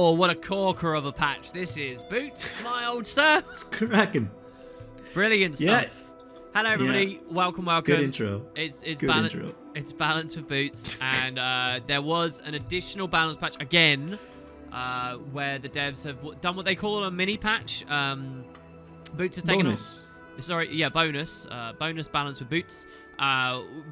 Oh, what a corker of a patch this is. Boots, my old sir. It's cracking. Brilliant stuff. Yeah. Hello, everybody. Yeah. Welcome. Good intro. It's Good intro. It's balance with Boots, and there was an additional balance patch again, where the devs have done what they call a mini patch. Boots has taken Bonus. Bonus balance with Boots.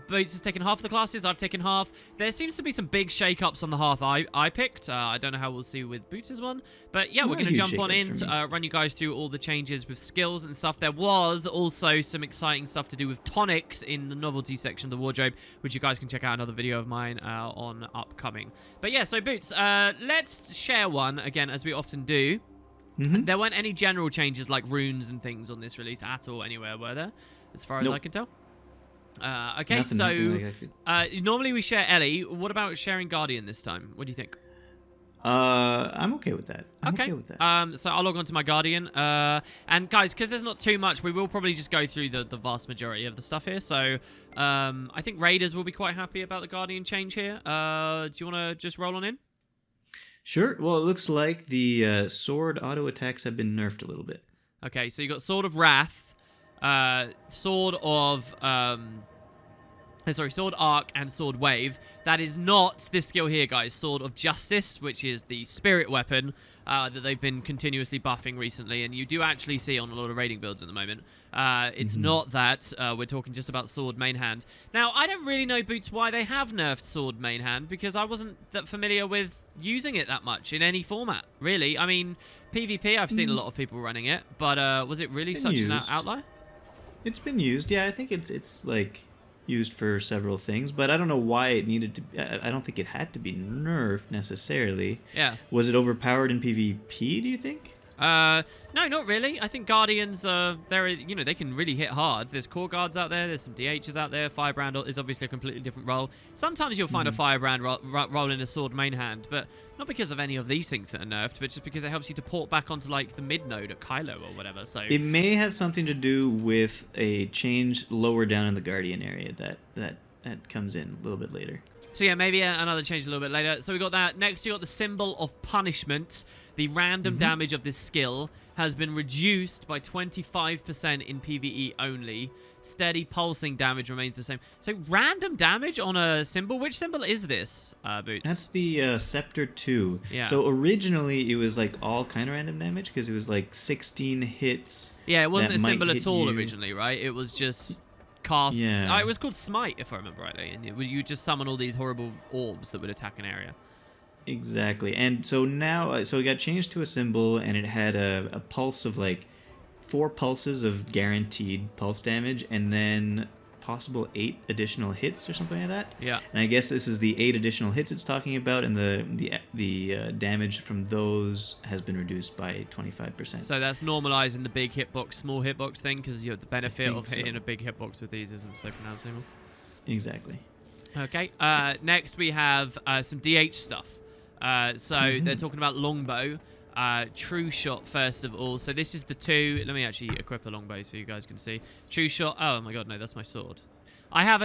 Boots has taken half of the classes. I've taken half. There seems to be some big shake-ups on the half I picked. I don't know how we'll see with Boots' one. But yeah, we're going to jump on in to run you guys through all the changes with skills and stuff. There was also some exciting stuff to do with tonics in the novelty section of the wardrobe, which you guys can check out another video of mine on upcoming. But yeah, so Boots, let's share one, again, as we often do. There weren't any general changes like runes and things on this release at all anywhere, were there? As far as I can tell. Okay, nothing like normally we share Ellie. What about sharing Guardian this time? What do you think? I'm okay with that. I'm okay with that. So I'll log on to my Guardian. And guys, because there's not too much, we will probably just go through the vast majority of the stuff here. So I think Raiders will be quite happy about the Guardian change here. Do you want to just roll on in? Sure. Well, it looks like the sword auto attacks have been nerfed a little bit. Okay, so you got Sword of Wrath. Sword Arc and Sword Wave. That is not this skill here, guys. Sword of Justice, which is the spirit weapon that they've been continuously buffing recently, and you do actually see on a lot of raiding builds at the moment. It's not that. We're talking just about Sword Main Hand. Now, I don't really know, Boots, why they have nerfed Sword Main Hand, because I wasn't that familiar with using it that much in any format, really. I mean, PvP, I've seen a lot of people running it, but was it really such an outlier? It's been used. Yeah, I think it's like used for several things, but I don't know why it needed to. I don't think it had to be nerfed necessarily. Yeah. Was it overpowered in PvP, do you think? No, not really. I think Guardians, they can really hit hard. There's core guards out there. There's some DHs out there. Firebrand is obviously a completely different role. Sometimes you'll find a Firebrand role in a sword main hand, but not because of any of these things that are nerfed, but just because it helps you to port back onto like the mid node at Kylo or whatever. So it may have something to do with a change lower down in the Guardian area that comes in a little bit later. So yeah, maybe another change a little bit later. So we got that. Next, you got the Symbol of Punishment. The random damage of this skill has been reduced by 25% in PvE only. Steady pulsing damage remains the same. So random damage on a symbol? Which symbol is this, Boots? That's the Scepter 2. Yeah. So originally it was like all kind of random damage because it was like 16 hits. Yeah, it wasn't a symbol at all originally, right? It was just cast. Yeah. It was called Smite, if I remember rightly. And you just summon all these horrible orbs that would attack an area. Exactly. And so now, so it got changed to a symbol, and it had a pulse of like 4 pulses of guaranteed pulse damage, and then possible 8 additional hits or something like that. Yeah. And I guess this is the 8 additional hits it's talking about, and the damage from those has been reduced by 25%. So that's normalizing the big hitbox, small hitbox thing, because the benefit of hitting a big hitbox with these isn't so pronounced anymore. Exactly. Okay. Next we have some DH stuff. They're talking about Longbow. True Shot first of all. So this is the 2. Let me actually equip a Longbow so you guys can see. True Shot. Oh my god, no, that's my sword. I have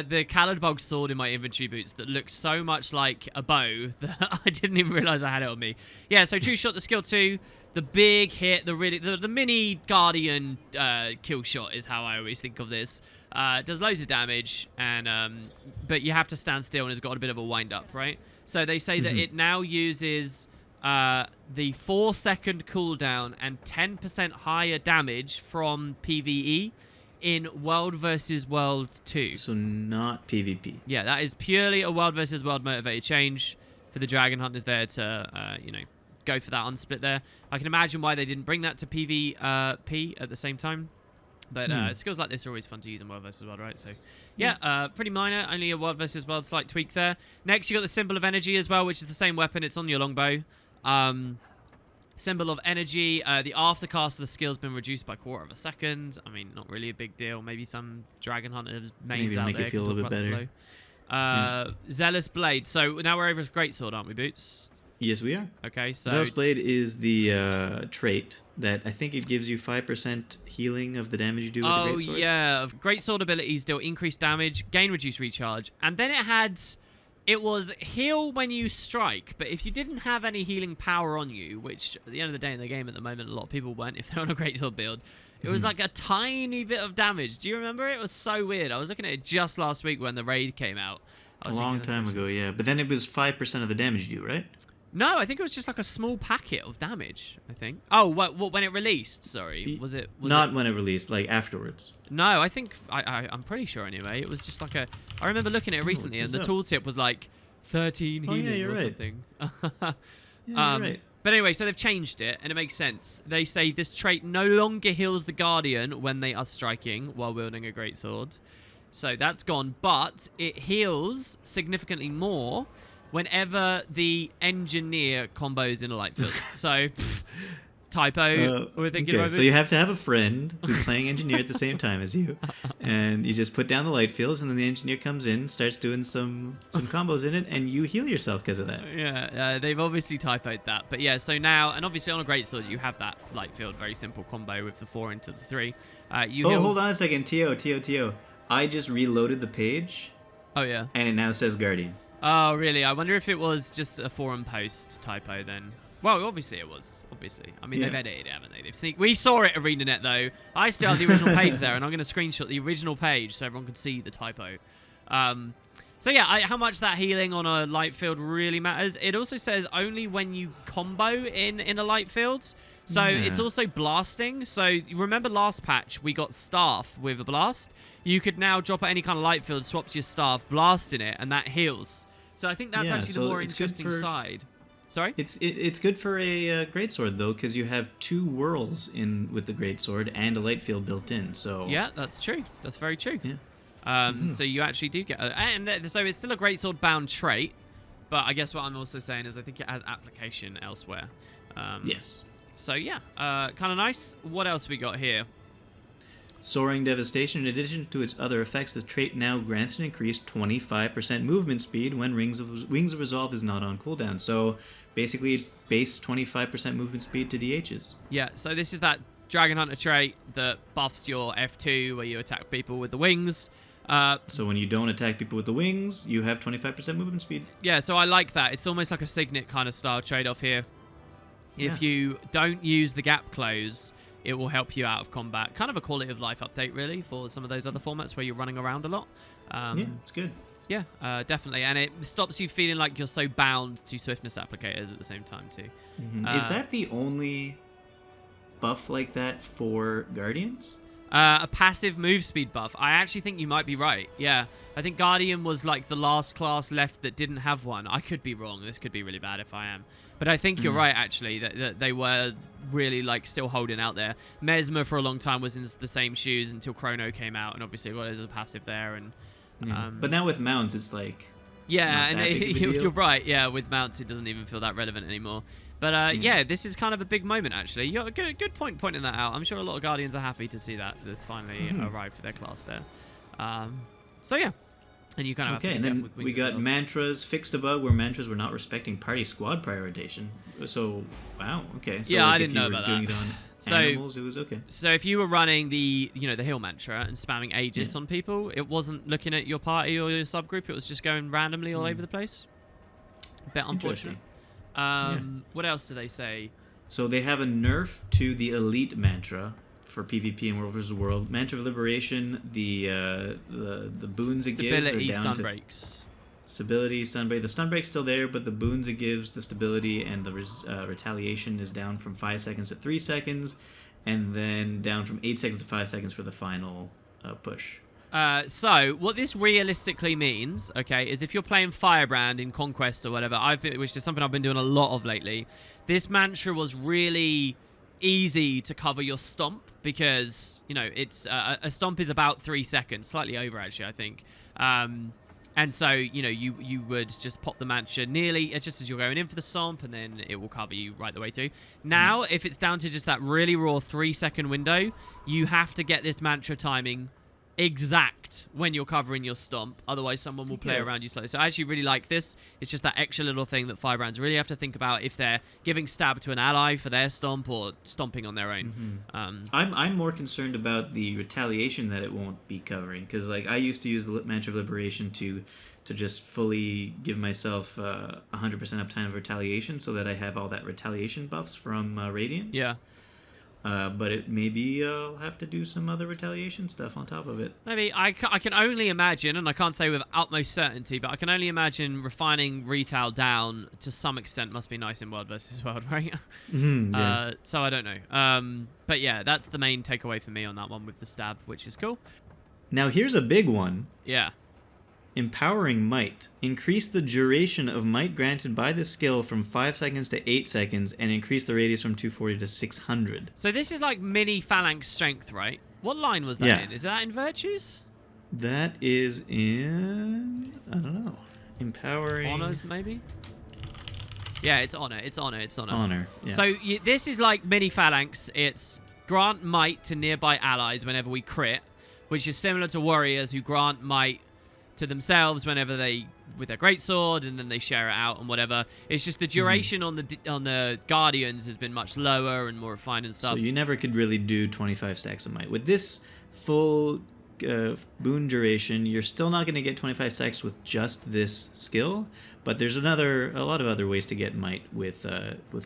the Calidbog sword in my inventory, Boots, that looks so much like a bow that I didn't even realize I had it on me. Yeah, so True Shot, the skill 2, the big hit, the mini Guardian kill shot is how I always think of this. It does loads of damage, and but you have to stand still, and it's got a bit of a wind up, right? So they say that it now uses the 4-second cooldown and 10% higher damage from PvE in World vs. World 2. So not PvP. Yeah, that is purely a World vs. World motivated change for the Dragon Hunters there to, go for that unsplit there. I can imagine why they didn't bring that to PvP at the same time. But skills like this are always fun to use in World vs. World, right? So, yeah, pretty minor. Only a World vs. World slight tweak there. Next, you got the Symbol of Energy as well, which is the same weapon. It's on your Longbow. Symbol of Energy. The aftercast of the skill's been reduced by 1/4 second. I mean, not really a big deal. Maybe some Dragon Hunters mains out there. Maybe make it feel a little bit better. Zealous Blade. So now we're over to Greatsword, aren't we, Boots? Yes, we are. Okay, so Zealous Blade is the trait that I think it gives you 5% healing of the damage you do with the Greatsword. Oh, yeah. Greatsword abilities deal increased damage, gain reduced recharge, and then it had It was heal when you strike, but if you didn't have any healing power on you, which at the end of the day in the game at the moment a lot of people weren't if they're on a greatsword build, it was like a tiny bit of damage. Do you remember it? It was so weird. I was looking at it just last week when the raid came out. A long time ago, yeah. But then it was 5% of the damage due, right? No, I think it was just like a small packet of damage, I think. Oh, what when it released, sorry. Was it not when it released, like afterwards. No, I think I'm pretty sure anyway. It was just like I remember looking at it recently and the tooltip was like 13 healing or something. Yeah, you're right. But anyway, so they've changed it, and it makes sense. They say this trait no longer heals the Guardian when they are striking while wielding a greatsword. So that's gone, but it heals significantly more whenever the Engineer combos in a light field. So, typo. We're thinking okay, so you have to have a friend who's playing Engineer at the same time as you, and you just put down the light fields, and then the Engineer comes in, starts doing some combos in it, and you heal yourself because of that. Yeah, they've obviously typoed that. But yeah, so now, and obviously on a greatsword, you have that light field, very simple combo with the 4 into the 3. Hold on a second, T.O. I just reloaded the page. Oh, yeah. And it now says Guardian. Oh, really? I wonder if it was just a forum post typo then. Well, obviously it was. Obviously. I mean, they've edited it, haven't they? We saw it, ArenaNet, though. I still have the original page there, and I'm going to screenshot the original page so everyone can see the typo. So, yeah, how much that healing on a light field really matters. It also says only when you combo in a light field. So it's also blasting. So you remember last patch, we got staff with a blast. You could now drop at any kind of light field, swap to your staff, blast in it, and that heals. So I think that's actually the more interesting side. Sorry? It's good for a greatsword, though, because you have 2 whirls in with the greatsword and a light field built in. So yeah, that's true. That's very true. Yeah. So you actually do get... so it's still a greatsword bound trait, but I guess what I'm also saying is I think it has application elsewhere. Yes. So yeah, kind of nice. What else we got here? Soaring Devastation. In addition to its other effects, the trait now grants an increased 25% movement speed when Wings of Resolve is not on cooldown. So basically, base 25% movement speed to DHs. Yeah, so this is that Dragon Hunter trait that buffs your F2 where you attack people with the wings. So when you don't attack people with the wings, you have 25% movement speed. Yeah, so I like that. It's almost like a Signet kind of style trade-off here. If you don't use the gap close, it will help you out of combat. Kind of a quality of life update, really, for some of those other formats where you're running around a lot. Yeah, it's good. Yeah, definitely. And it stops you feeling like you're so bound to swiftness applicators at the same time, too. Is that the only buff like that for Guardians? A passive move speed buff. I actually think you might be right. Yeah. I think Guardian was like the last class left that didn't have one. I could be wrong. This could be really bad if I am. But I think you're right, actually, that they were really like still holding out there. Mesmer for a long time was in the same shoes until Chrono came out, and obviously there's a passive there. And but now with mounts, it's like... Yeah, and you're right. Yeah, with mounts, it doesn't even feel that relevant anymore. But yeah, this is kind of a big moment, actually. You're a good point pointing that out. I'm sure a lot of Guardians are happy to see that this finally arrived for their class there. So yeah, and you kind of and then we got mantras fixed above where mantras were not respecting party squad prioritization. So wow, okay. So yeah, like I didn't know about that. Doing it on animals, it was okay. So if you were running the heal mantra and spamming Aegis on people, it wasn't looking at your party or your subgroup. It was just going randomly all over the place. A bit unfortunate. What else do they say? So they have a nerf to the elite mantra for PvP and World vs. World. Mantra of Liberation, the boons it gives are down stun to... breaks. Stability, stun break. The stun break's still there, but the boons it gives, the stability, and the retaliation is down from 5 seconds to 3 seconds, and then down from 8 seconds to 5 seconds for the final push. So what this realistically means, okay, is if you're playing Firebrand in Conquest or whatever, which is something I've been doing a lot of lately, this mantra was really easy to cover your stomp because, it's a stomp is about 3 seconds, slightly over actually, I think. And so, you would just pop the mantra nearly just as you're going in for the stomp, and then it will cover you right the way through. Now, if it's down to just that really raw 3-second window, you have to get this mantra timing exact when you're covering your stomp, otherwise someone will play around you slightly. So I actually really like this. It's just that extra little thing that Firebrands really have to think about if they're giving stab to an ally for their stomp or stomping on their own. I'm more concerned about the retaliation that it won't be covering, because like I used to use the mantra of liberation to to just fully give myself 100% uptime of retaliation so that I have all that retaliation buffs from Radiance. Yeah. But maybe I'll have to do some other retaliation stuff on top of it. Maybe. I can only imagine, and I can't say with utmost certainty, but I can only imagine refining retail down to some extent must be nice in World versus World, right? Yeah. So I don't know. But yeah, that's the main takeaway for me on that one with the stab, which is cool. Now here's a big one. Yeah. Empowering Might. Increase the duration of might granted by this skill from 5 seconds to 8 seconds, and increase the radius from 240 to 600. So this is like mini phalanx strength, right? What line was that in? Is that in Virtues? That is in... I don't know. Empowering... Honors, maybe? Yeah, it's Honor. It's Honor. It's Honor. Honor, yeah. So this is like mini phalanx. It's grant might to nearby allies whenever we crit, which is similar to warriors who grant might to themselves whenever they with their greatsword, and then they share it out and whatever. It's just the duration on the Guardians has been much lower and more refined and stuff. So you never could really do 25 stacks of might. With this full boon duration, you're still not going to get 25 stacks with just this skill, but there's a lot of other ways to get might with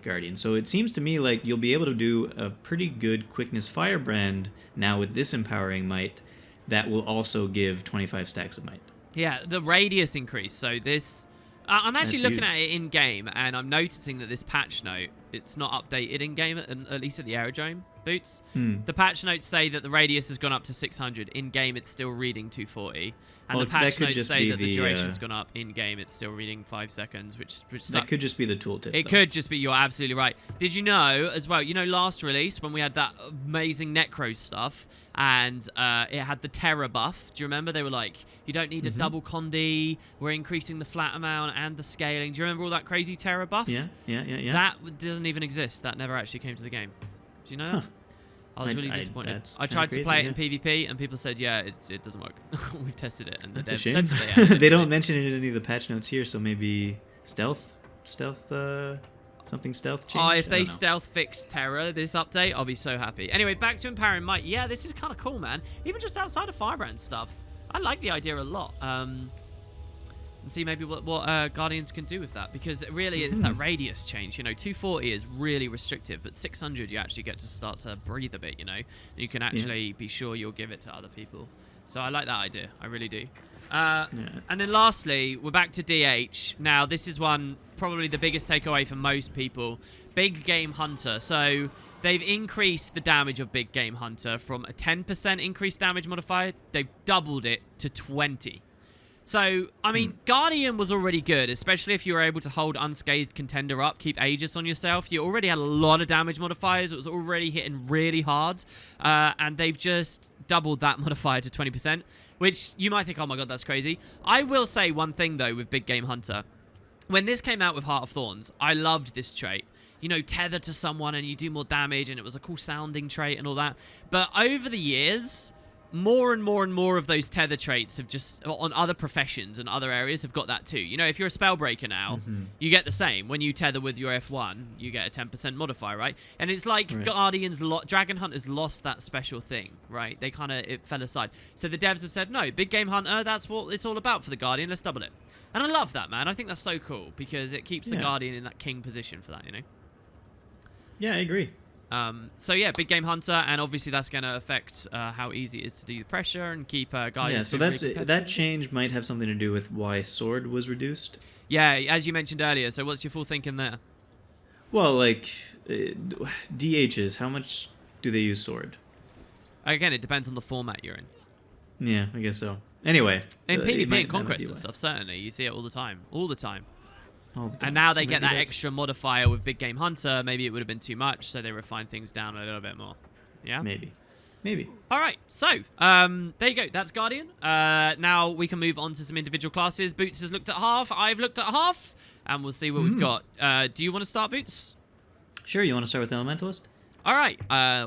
Guardian. So it seems to me like you'll be able to do a pretty good quickness firebrand now with this empowering might that will also give 25 stacks of might. Yeah, the radius increase. So this... I'm actually That's looking huge. at it in-game, and I'm noticing that this patch note, it's not updated in-game, at least at the aerodrome boots. The patch notes say that the radius has gone up to 600. In-game, it's still reading 240. And the patch notes say that the duration's gone up. In-game, it's still reading 5 seconds, which that could just be the tooltip. It could just be, you're absolutely right. Did you know, as well, last release, when we had that amazing Necro stuff, and it had the terror buff. Do you remember? They were like, you don't need a double condi, we're increasing the flat amount and the scaling. Do you remember all that crazy terror buff? Yeah. That doesn't even exist. That never actually came to the game. Do you know that? I was really disappointed. I tried to play it in PvP, and people said, yeah, it doesn't work. We've tested it. And that's a devs shame. said They don't mention it in any of the patch notes here, so maybe stealth, something stealth change? Oh, if they stealth fix terror this update, I'll be so happy. Anyway, back to Empowering Might. Yeah, this is kind of cool, man. Even just outside of Firebrand stuff, I like the idea a lot. And see maybe what Guardians can do with that, because it really is that radius change. 240 is really restrictive, but 600 you actually get to start to breathe a bit. You can actually be sure you'll give it to other people. So I like that idea. I really do. And then lastly, we're back to DH. Now, this is probably the biggest takeaway for most people. Big Game Hunter. So they've increased the damage of Big Game Hunter from a 10% increased damage modifier. They've doubled it to 20. So, I mean, Guardian was already good, especially if you were able to hold Unscathed Contender up, keep Aegis on yourself. You already had a lot of damage modifiers. It was already hitting really hard. And they've just doubled that modifier to 20%, which you might think, oh my god, that's crazy. I will say one thing, though, with Big Game Hunter. When this came out with Heart of Thorns, I loved this trait. Tether to someone and you do more damage, and it was a cool sounding trait and all that. But over the years, more and more and more of those tether traits have just, on other professions and other areas, have got that too. If you're a Spellbreaker now, you get the same. When you tether with your F1, you get a 10% modifier, right? And it's like Guardians, Dragon Hunters lost that special thing, right? It fell aside. So the devs have said, no, Big Game Hunter, that's what it's all about for the Guardian. Let's double it. And I love that, man. I think that's so cool, because it keeps the Guardian in that king position for that, Yeah, I agree. So yeah, Big Game Hunter, and obviously that's going to affect how easy it is to do the pressure and keep Guardians. Yeah, so that change might have something to do with why Sword was reduced. Yeah, as you mentioned earlier. So what's your full thinking there? Well, like DHs, how much do they use Sword? Again, it depends on the format you're in. Yeah, I guess so. Anyway, in PvP and Conquest and stuff, certainly you see it all the time. And now they get that extra modifier with Big Game Hunter. Maybe it would have been too much, so they refine things down a little bit more. Yeah? Maybe. All right, so there you go. That's Guardian. Now we can move on to some individual classes. Boots has looked at half. I've looked at half, and we'll see what we've got. Do you want to start, Boots? Sure, you want to start with Elementalist? All right,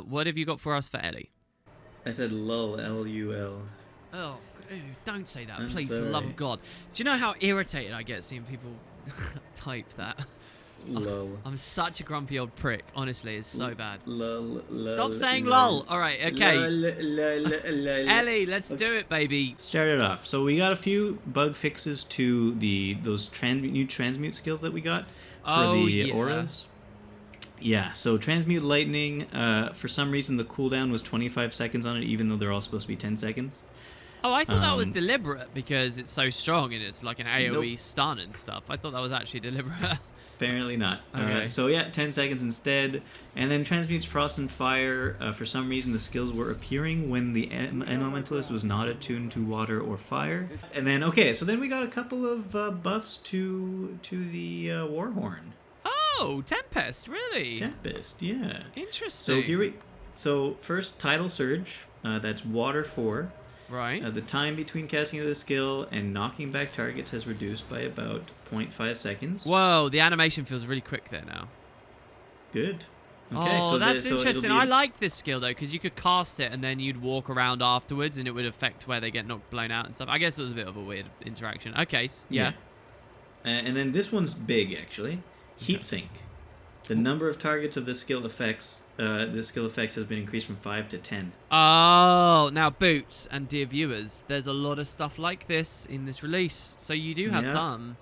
what have you got for us for Ellie? I said lull, L-U-L. Oh, don't say that, I'm please, sorry. for the love of God. Do you know how irritated I get seeing people type that? Lol. I'm such a grumpy old prick. Honestly, it's so bad. Lol. Stop saying lol. All right, okay. Ellie, let's do it, baby. Start it off. So we got a few bug fixes to those new transmute skills that we got for the auras. Yeah, so transmute lightning, for some reason the cooldown was 25 seconds on it, even though they're all supposed to be 10 seconds. Oh, I thought that was deliberate because it's so strong and it's like an AoE Nope. stun and stuff. I thought that was actually deliberate. Apparently not. Okay. So yeah, 10 seconds instead. And then transmutes frost and fire. For some reason the skills were appearing when the elementalist was not attuned to water or fire. And then, okay, so then we got a couple of buffs to the Warhorn. Oh, Tempest, really? Tempest, yeah. Interesting. So first, Tidal Surge. That's water 4. Right. The time between casting of the skill and knocking back targets has reduced by about 0.5 seconds. Whoa, the animation feels really quick there now. Good. Okay, Oh, so that's interesting. I like. like this skill, though, because you could cast it and then you'd walk around afterwards and it would affect where they get blown out and stuff. I guess it was a bit of a weird interaction. Okay, yeah. And then this one's big, actually. Heat Sink. The number of targets of the skill effects has been increased from 5 to 10. Oh, now Boots and dear viewers, there's a lot of stuff like this in this release. So you do have some.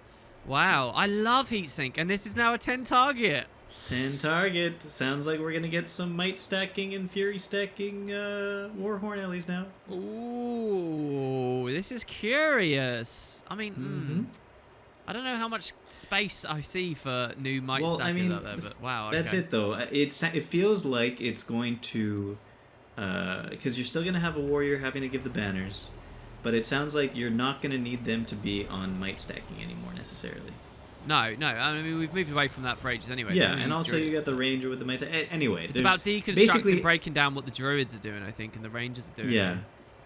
Wow, I love Heatsink, and this is now a 10 target. 10 target. Sounds like we're going to get some might stacking and fury stacking Warhorn Ellies now. Ooh, this is curious. I mean, I don't know how much space I see for new might stackers out there, but wow. Okay. That's it, though. It feels like it's going to... Because you're still going to have a warrior having to give the banners, but it sounds like you're not going to need them to be on might stacking anymore, necessarily. No. I mean, we've moved away from that for ages anyway. Yeah, and also you got the ranger with the might. Anyway, it's about deconstructing, breaking down what the druids are doing, I think, and the rangers are doing. Yeah.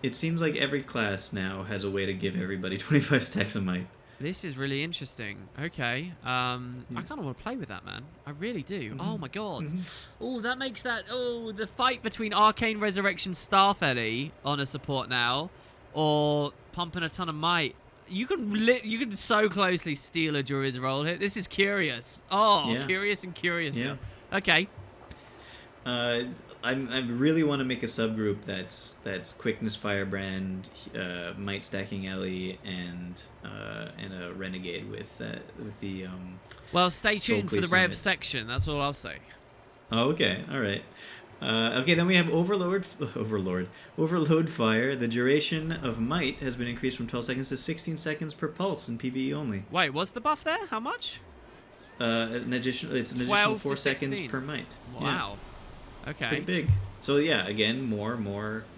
It seems like every class now has a way to give everybody 25 stacks of might. This is really interesting. Okay. I kind of want to play with that, man. I really do. Oh, my God. Oh, that makes that... Oh, the fight between Arcane Resurrection Staff Ellie on a support now or pumping a ton of might. You can so closely steal a druid's role here. This is curious. Oh, yeah. Curious and curious. Yeah. Okay. I really want to make a subgroup that's Quickness Firebrand, Might Stacking Ellie, and a Renegade with the Well, stay tuned for the Rev section. That's all I'll say. Oh, okay, all right. Okay, then we have Overlord Fire. The duration of Might has been increased from 12 seconds to 16 seconds per pulse in PvE only. Wait, what's the buff there? How much? It's an additional 4 seconds per Might. Wow. Yeah. Okay. It's pretty big. So yeah, again, more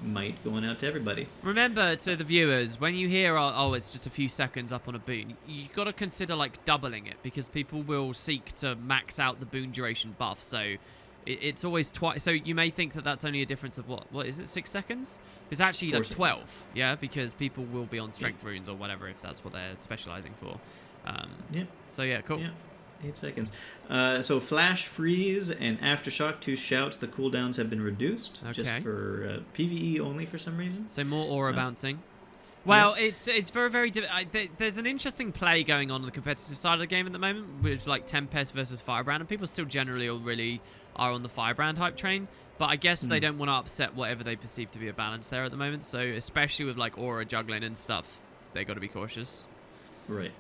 might going out to everybody. Remember, to the viewers, when you hear, oh, it's just a few seconds up on a boon, you've got to consider like doubling it because people will seek to max out the boon duration buff. So it's always twice. So you may think that that's only a difference of what is it, 6 seconds? It's actually like 12. Seconds. Yeah, because people will be on strength runes or whatever if that's what they're specializing for. Yeah. So yeah, cool. Yeah. 8 seconds. So Flash, Freeze, and Aftershock, 2 shouts, the cooldowns have been reduced. Okay. Just for PvE only for some reason. So more aura bouncing. Well, it's very... there's an interesting play going on the competitive side of the game at the moment with like Tempest versus Firebrand, and people still generally really are on the Firebrand hype train. But I guess they don't want to upset whatever they perceive to be a balance there at the moment. So especially with like aura juggling and stuff, they got to be cautious. Right.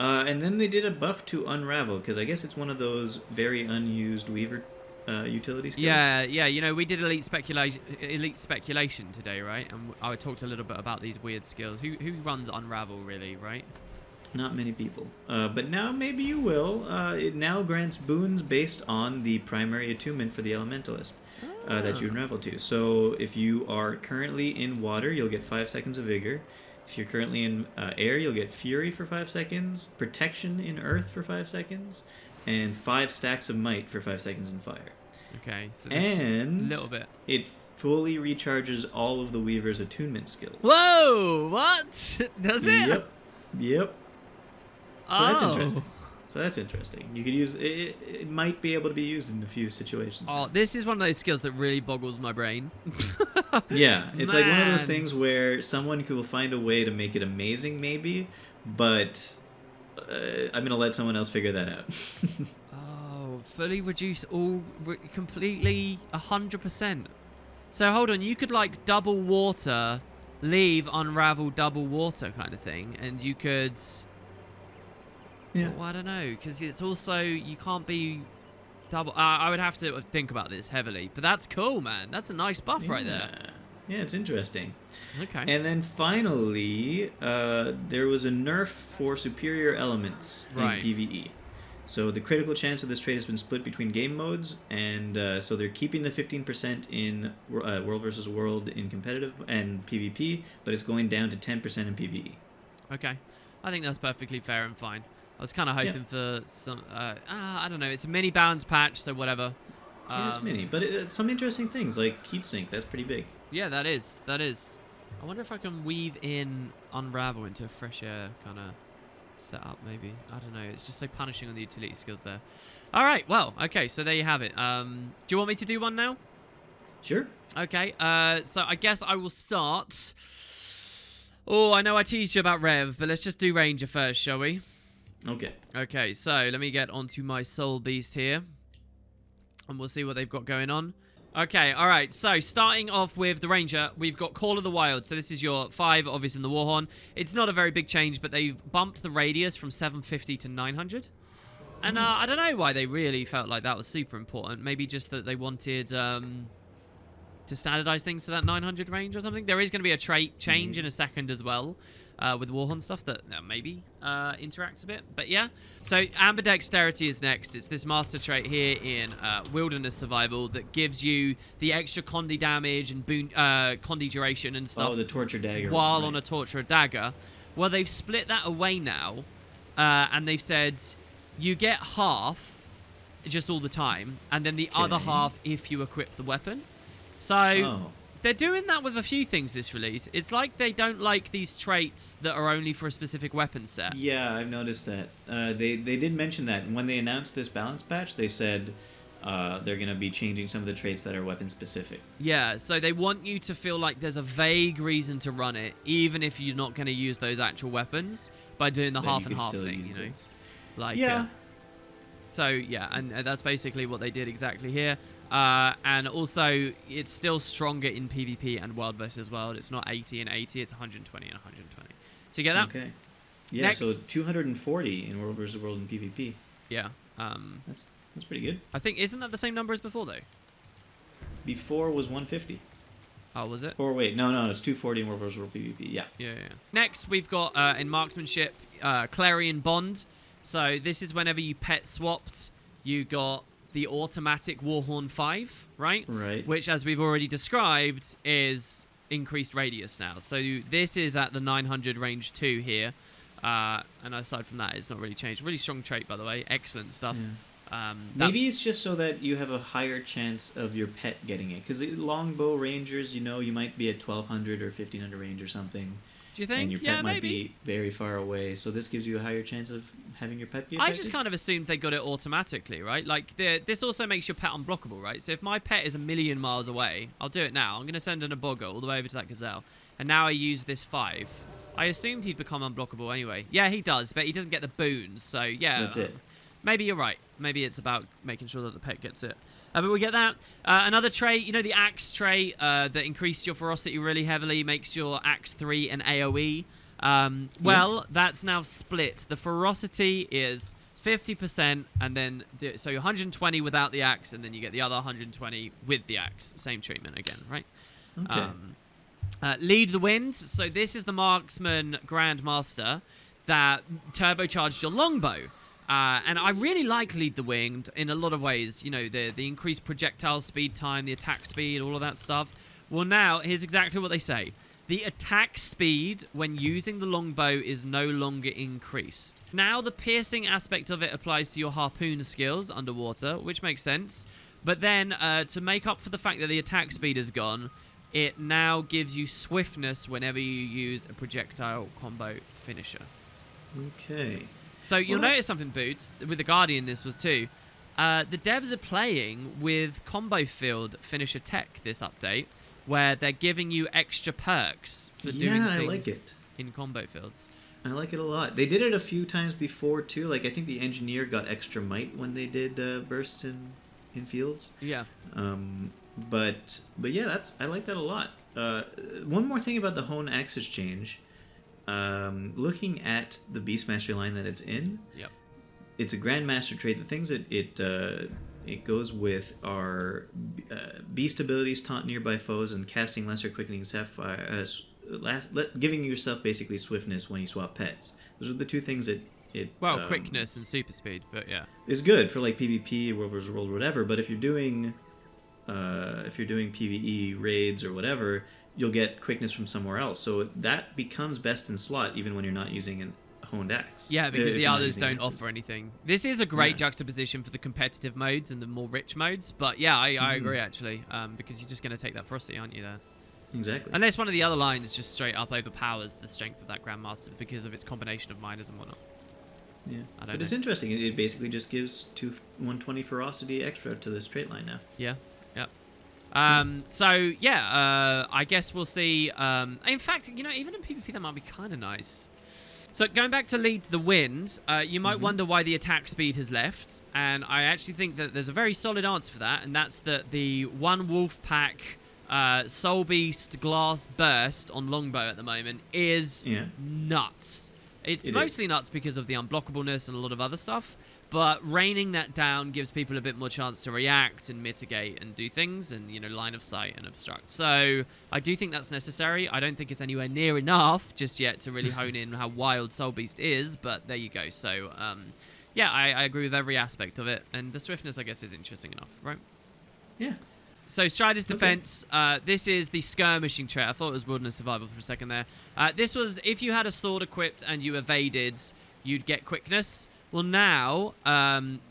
And then they did a buff to Unravel, because I guess it's one of those very unused Weaver utility skills. Yeah, you know, we did Elite Speculation today, right? And I talked a little bit about these weird skills. Who runs Unravel, really, right? Not many people. But now maybe you will. It now grants boons based on the primary attunement for the Elementalist that you Unravel to. So if you are currently in water, you'll get 5 seconds of Vigor. If you're currently in air, you'll get Fury for 5 seconds, Protection in Earth for 5 seconds, and 5 stacks of Might for 5 seconds in Fire. Okay, so this is a little bit. It fully recharges all of the Weaver's attunement skills. Whoa! What? Does it? Yep. So that's interesting. You could use it. It might be able to be used in a few situations. Oh, this is one of those skills that really boggles my brain. Yeah, it's like one of those things where someone will find a way to make it amazing, maybe, but I'm gonna let someone else figure that out. fully reduce all completely 100%. So hold on, you could like double water, leave, unravel, double water kind of thing, and you could. Yeah. Well, I don't know, because it's also you can't be double. I would have to think about this heavily, but that's cool, man. That's a nice buff right there. Yeah, it's interesting. Okay. And then finally, there was a nerf for superior elements in PvE. So the critical chance of this trait has been split between game modes, and so they're keeping the 15% in World versus World in competitive and PvP, but it's going down to 10% in PvE. Okay. I think that's perfectly fair and fine. I was kind of hoping for some... I don't know. It's a mini balance patch, so whatever. Yeah, it's mini, but it's some interesting things, like heatsink. That's pretty big. Yeah, that is. That is. I wonder if I can weave in Unravel into a fresh air kind of setup, maybe. I don't know. It's just so punishing on the utility skills there. All right. Well, okay. So there you have it. Do you want me to do one now? Sure. Okay. So I guess I will start. Oh, I know I teased you about Rev, but let's just do Ranger first, shall we? Okay. Okay. So let me get onto my Soul Beast here, and we'll see what they've got going on. Okay, all right, so starting off with the Ranger, we've got Call of the Wild. So this is your 5, obviously, in the Warhorn. It's not a very big change, but they've bumped the radius from 750 to 900. And I don't know why they really felt like that was super important. Maybe just that they wanted to standardize things to that 900 range or something. There is going to be a trait change in a second as well. With Warhorn stuff that maybe interacts a bit. But yeah, so Ambidexterity is next. It's this master trait here in Wilderness Survival that gives you the extra Condi damage and Boon, Condi duration and stuff. Oh, the Torture Dagger. While on a Torture Dagger. Well, they've split that away now, and they've said you get half just all the time, and then the other half if you equip the weapon. So... They're doing that with a few things this release. It's like they don't like these traits that are only for a specific weapon set. Yeah, I've noticed that. They did mention that. And when they announced this balance patch, they said they're going to be changing some of the traits that are weapon specific. Yeah, so they want you to feel like there's a vague reason to run it, even if you're not going to use those actual weapons, by doing the half and half thing, you know? Like, yeah. So, yeah, and that's basically what they did exactly here. And also, it's still stronger in PvP and World versus World. It's not 80 and 80, it's 120 and 120. So you get that? Okay. Yeah, Next. so 240 in World versus World in PvP. Yeah. That's pretty good. I think, isn't that the same number as before, though? Before was 150. Oh, was it? Or wait, no, it's 240 in World vs. World PvP. Yeah. Yeah. Next, we've got in Marksmanship, Clarion Bond. So this is whenever you pet swapped, you got the automatic Warhorn 5, right? Right. Which, as we've already described, is increased radius now. So this is at the 900 range 2 here. And aside from that, it's not really changed. Really strong trait, by the way. Excellent stuff. Yeah. Maybe it's just so that you have a higher chance of your pet getting it. Because Longbow Rangers, you know, you might be at 1200 or 1500 range or something. Do you think? And your pet might be very far away. So this gives you a higher chance of having your pet be affected? I just kind of assumed they got it automatically, right? Like, this also makes your pet unblockable, right? So if my pet is 1,000,000 miles away, I'll do it now. I'm going to send in a Bogger all the way over to that Gazelle. And now I use this 5. I assumed he'd become unblockable anyway. Yeah, he does, but he doesn't get the boons. So, yeah. That's it. Maybe you're right. Maybe it's about making sure that the pet gets it. But we get that. Another trait, you know, the Axe trait that increases your ferocity really heavily, makes your Axe 3 an AoE. Well, that's now split. The ferocity is 50%, and then so 120 without the axe, and then you get the other 120 with the axe. Same treatment again, right? Okay. Lead the Wind. So this is the Marksman Grandmaster that turbocharged your Longbow. And I really like Lead the Wind in a lot of ways. You know, the increased projectile speed time, the attack speed, all of that stuff. Well, now, here's exactly what they say. The attack speed when using the Longbow is no longer increased. Now, the piercing aspect of it applies to your harpoon skills underwater, which makes sense. But then, to make up for the fact that the attack speed is gone, it now gives you swiftness whenever you use a projectile combo finisher. Okay. So you'll notice something, Boots, with the Guardian this was too. The devs are playing with combo field finisher tech this update, where they're giving you extra perks for doing things I like it. in combo fields. I like it a lot. They did it a few times before too. Like I think the engineer got extra might when they did bursts in fields. Yeah. But yeah, I like that a lot. One more thing about the Hone Axis change. Looking at the Beastmastery line that it's in, Yep. it's a Grandmaster trait. The things that it goes with are beast abilities, taunt nearby foes, and casting lesser quickening sapphire, giving yourself basically swiftness when you swap pets. Those are the two things that it. Well, quickness and super speed, but yeah. Is good for like PvP, World vs. World, whatever. But if you're doing PvE raids or whatever, you'll get quickness from somewhere else. So that becomes best in slot even when you're not using a honed axe. Yeah, because the others don't axes. offer anything. This is a great juxtaposition for the competitive modes and the more rich modes. But yeah, I agree actually, because you're just going to take that ferocity, aren't you, there? Exactly. Unless one of the other lines just straight up overpowers the strength of that Grandmaster because of its combination of minors and whatnot. Yeah, I don't know. It's interesting. It basically just gives 120 ferocity extra to this trait line now. Yeah, yep. So yeah, I guess we'll see. In fact, even in PvP that might be kind of nice. So going back to lead the wind, you might wonder why the attack speed has left, and I actually think that there's a very solid answer for that, and that's that the one wolf pack Soul Beast Glass Burst on Longbow at the moment is nuts. It's mostly nuts because of the unblockableness and a lot of other stuff, but raining that down gives people a bit more chance to react and mitigate and do things and, line of sight and obstruct. So I do think that's necessary. I don't think it's anywhere near enough just yet to really hone in how wild Soul Beast is, but there you go. So, yeah, I agree with every aspect of it, and the swiftness, I guess, is interesting enough, right? Yeah. So Strider's Defense, this is the skirmishing trait. I thought it was Wilderness Survival for a second there. This was, if you had a sword equipped and you evaded, you'd get quickness. Well, now,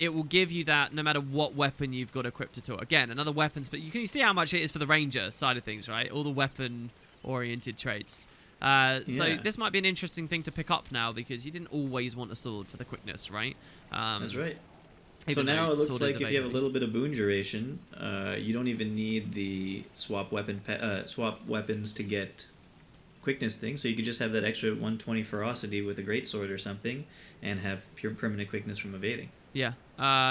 it will give you that no matter what weapon you've got equipped at all. Again, another weapons, but you can see how much it is for the ranger side of things, right? All the weapon-oriented traits. So this might be an interesting thing to pick up now because you didn't always want a sword for the quickness, right? That's right. So now it looks like if you have a little bit of boon duration, you don't even need the swap weapons to get quickness thing. So you could just have that extra 120 ferocity with a greatsword or something, and have pure permanent quickness from evading. Yeah.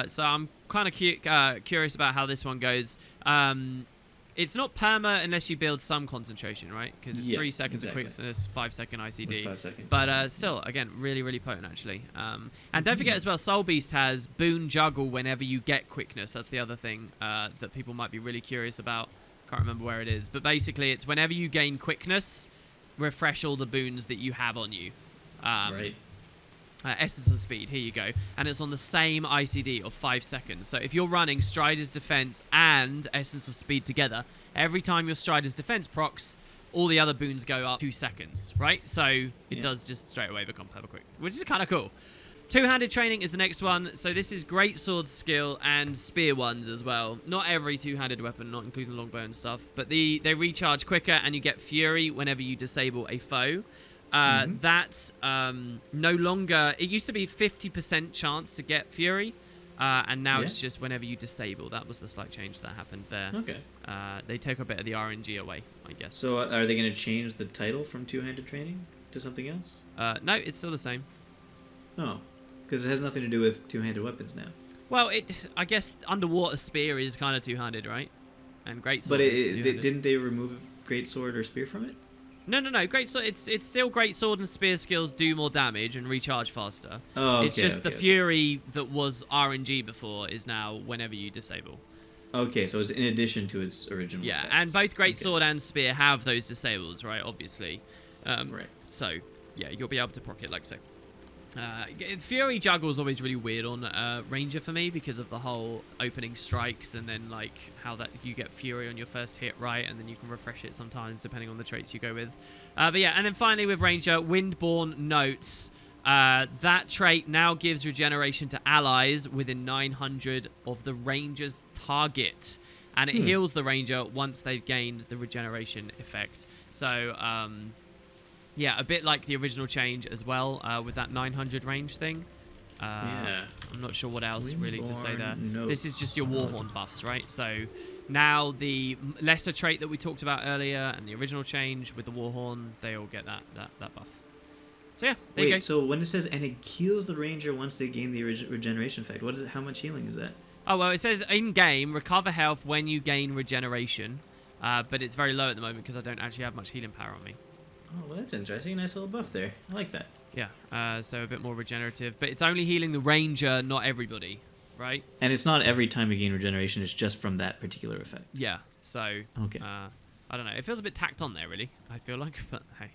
So I'm kind of curious about how this one goes. It's not perma unless you build some concentration, right? Because it's 3 seconds of quickness, 5-second ICD. With 5 seconds. But still, again, really, really potent, actually. And don't forget as well, Soul Beast has Boon Juggle whenever you get quickness. That's the other thing that people might be really curious about. Can't remember where it is. But basically, it's whenever you gain quickness, refresh all the boons that you have on you. Right. Essence of Speed, here you go. And it's on the same ICD of 5 seconds. So if you're running Strider's Defense and Essence of Speed together, every time your Strider's Defense procs, all the other boons go up 2 seconds, right? So it does just straight away become Purple Quick, which is kind of cool. Two-handed training is the next one. So this is great sword skill and spear ones as well. Not every two-handed weapon, not including longbow and stuff, but they recharge quicker and you get Fury whenever you disable a foe. That's no longer, it used to be 50% chance to get Fury, and now it's just whenever you disable. That was the slight change that happened there. Okay. They take a bit of the RNG away, I guess. So are they going to change the title from two-handed training to something else? No, it's still the same. Oh, because it has nothing to do with two-handed weapons now. Well, I guess underwater spear is kind of two-handed, right? And greatsword But is two-handed. didn't they remove greatsword or spear from it? No. Greatsword. It's still greatsword and spear skills do more damage and recharge faster. Oh, okay, it's just the Fury that was RNG before is now whenever you disable. Okay, so it's in addition to its original. Yeah, effects. and both greatsword and spear have those disables, right? Obviously. Right. So yeah, you'll be able to proc it like so. Fury juggle is always really weird on Ranger for me because of the whole opening strikes and then like how that you get Fury on your first hit, right? And then you can refresh it sometimes depending on the traits you go with. But yeah, and then finally with Ranger, Windborne Notes. That trait now gives regeneration to allies within 900 of the Ranger's target. And it heals the Ranger once they've gained the regeneration effect. So, yeah, a bit like the original change as well, with that 900 range thing. I'm not sure what else really to say there. This is just your Warhorn buffs, right? So now the lesser trait that we talked about earlier and the original change with the Warhorn, they all get that buff. So yeah, there you go. Wait, so when it says, and it heals the ranger once they gain the regeneration effect, what is it? How much healing is that? Oh, well, it says in-game, recover health when you gain regeneration. But it's very low at the moment because I don't actually have much healing power on me. Oh, well, that's interesting. Nice little buff there. I like that. Yeah, so a bit more regenerative. But it's only healing the ranger, not everybody, right? And it's not every time you gain regeneration, it's just from that particular effect. Yeah, so... Okay. I don't know. It feels a bit tacked on there, really. I feel like, but hey,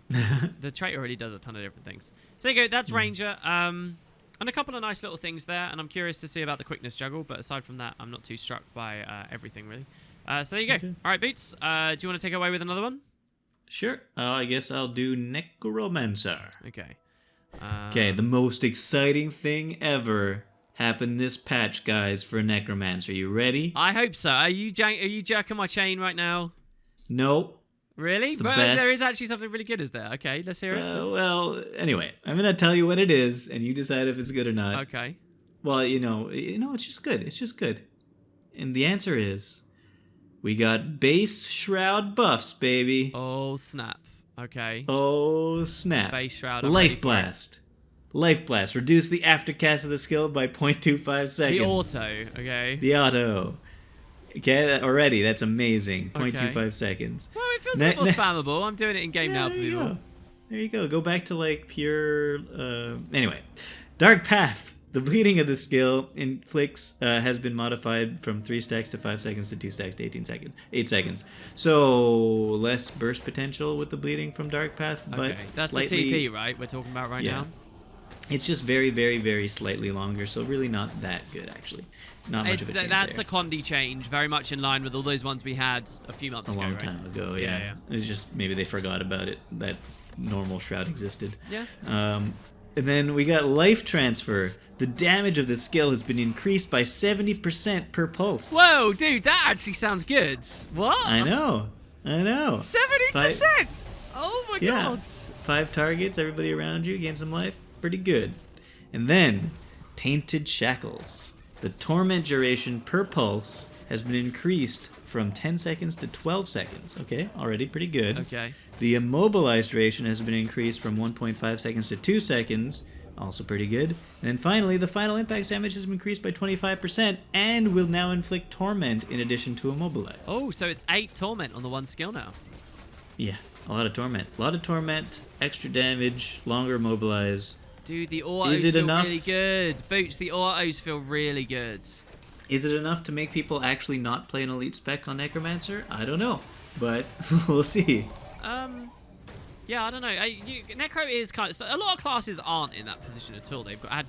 the trait already does a ton of different things. So there you go. That's Ranger. And a couple of nice little things there. And I'm curious to see about the quickness juggle. But aside from that, I'm not too struck by everything, really. So there you go. Okay. All right, Boots. Do you want to take away with another one? Sure. I guess I'll do Necromancer. Okay. Okay, the most exciting thing ever happened this patch, guys, for Necromancer. You ready? I hope so. Are you jerking my chain right now? Nope. Really? It's the But best. there is actually something really good, is there? Okay, let's hear it. Well, anyway, I'm going to tell you what it is, and you decide if it's good or not. Okay. Well, you know, it's just good. It's just good. And the answer is, we got base shroud buffs, baby. Oh, snap. Okay. Oh, snap. Base shroud. I'm ready Life for it. Blast. Life Blast. Reduce the aftercast of the skill by 0.25 seconds. The auto, okay. The auto. Okay, already, that's amazing. Okay. 0.25 seconds. Well, it feels a bit more spammable. I'm doing it in game now for there you people. go. There you go. Go back to, like, pure... Anyway. Dark Path. The bleeding of the skill inflicts has been modified from 3 stacks to 5 seconds to 2 stacks to 8 seconds. So, less burst potential with the bleeding from Dark Path, but Okay, that's slightly... the TP, right? We're talking about right Yeah. now? It's just very, very, very slightly longer, so really not that good, actually. Not much of a change That's there. a Condi change, very much in line with all those ones we had a few months A ago, long right? time ago, Yeah, yeah. yeah. It's just maybe they forgot about it, that normal shroud existed. Yeah. And then we got Life Transfer. The damage of the skill has been increased by 70% per pulse. Whoa, dude, that actually sounds good. What? I know. 70%! Oh my Yeah. god. 5 targets, everybody around you, gain some life. Pretty good. And then, Tainted Shackles. The torment duration per pulse has been increased from 10 seconds to 12 seconds. Okay, already pretty good. Okay. The immobilized duration has been increased from 1.5 seconds to 2 seconds. Also pretty good. And then finally, the final impact damage has been increased by 25% and will now inflict torment in addition to immobilize. Oh, so it's 8 torment on the one skill now. Yeah, a lot of torment. A lot of torment, extra damage, longer immobilize. Dude, the autos Is it feel enough? really good. Boots, the autos feel really good. Is it enough to make people actually not play an elite spec on Necromancer? I don't know, but we'll see. Yeah, I don't know. Necro is kind of... So a lot of classes aren't in that position at all. They've had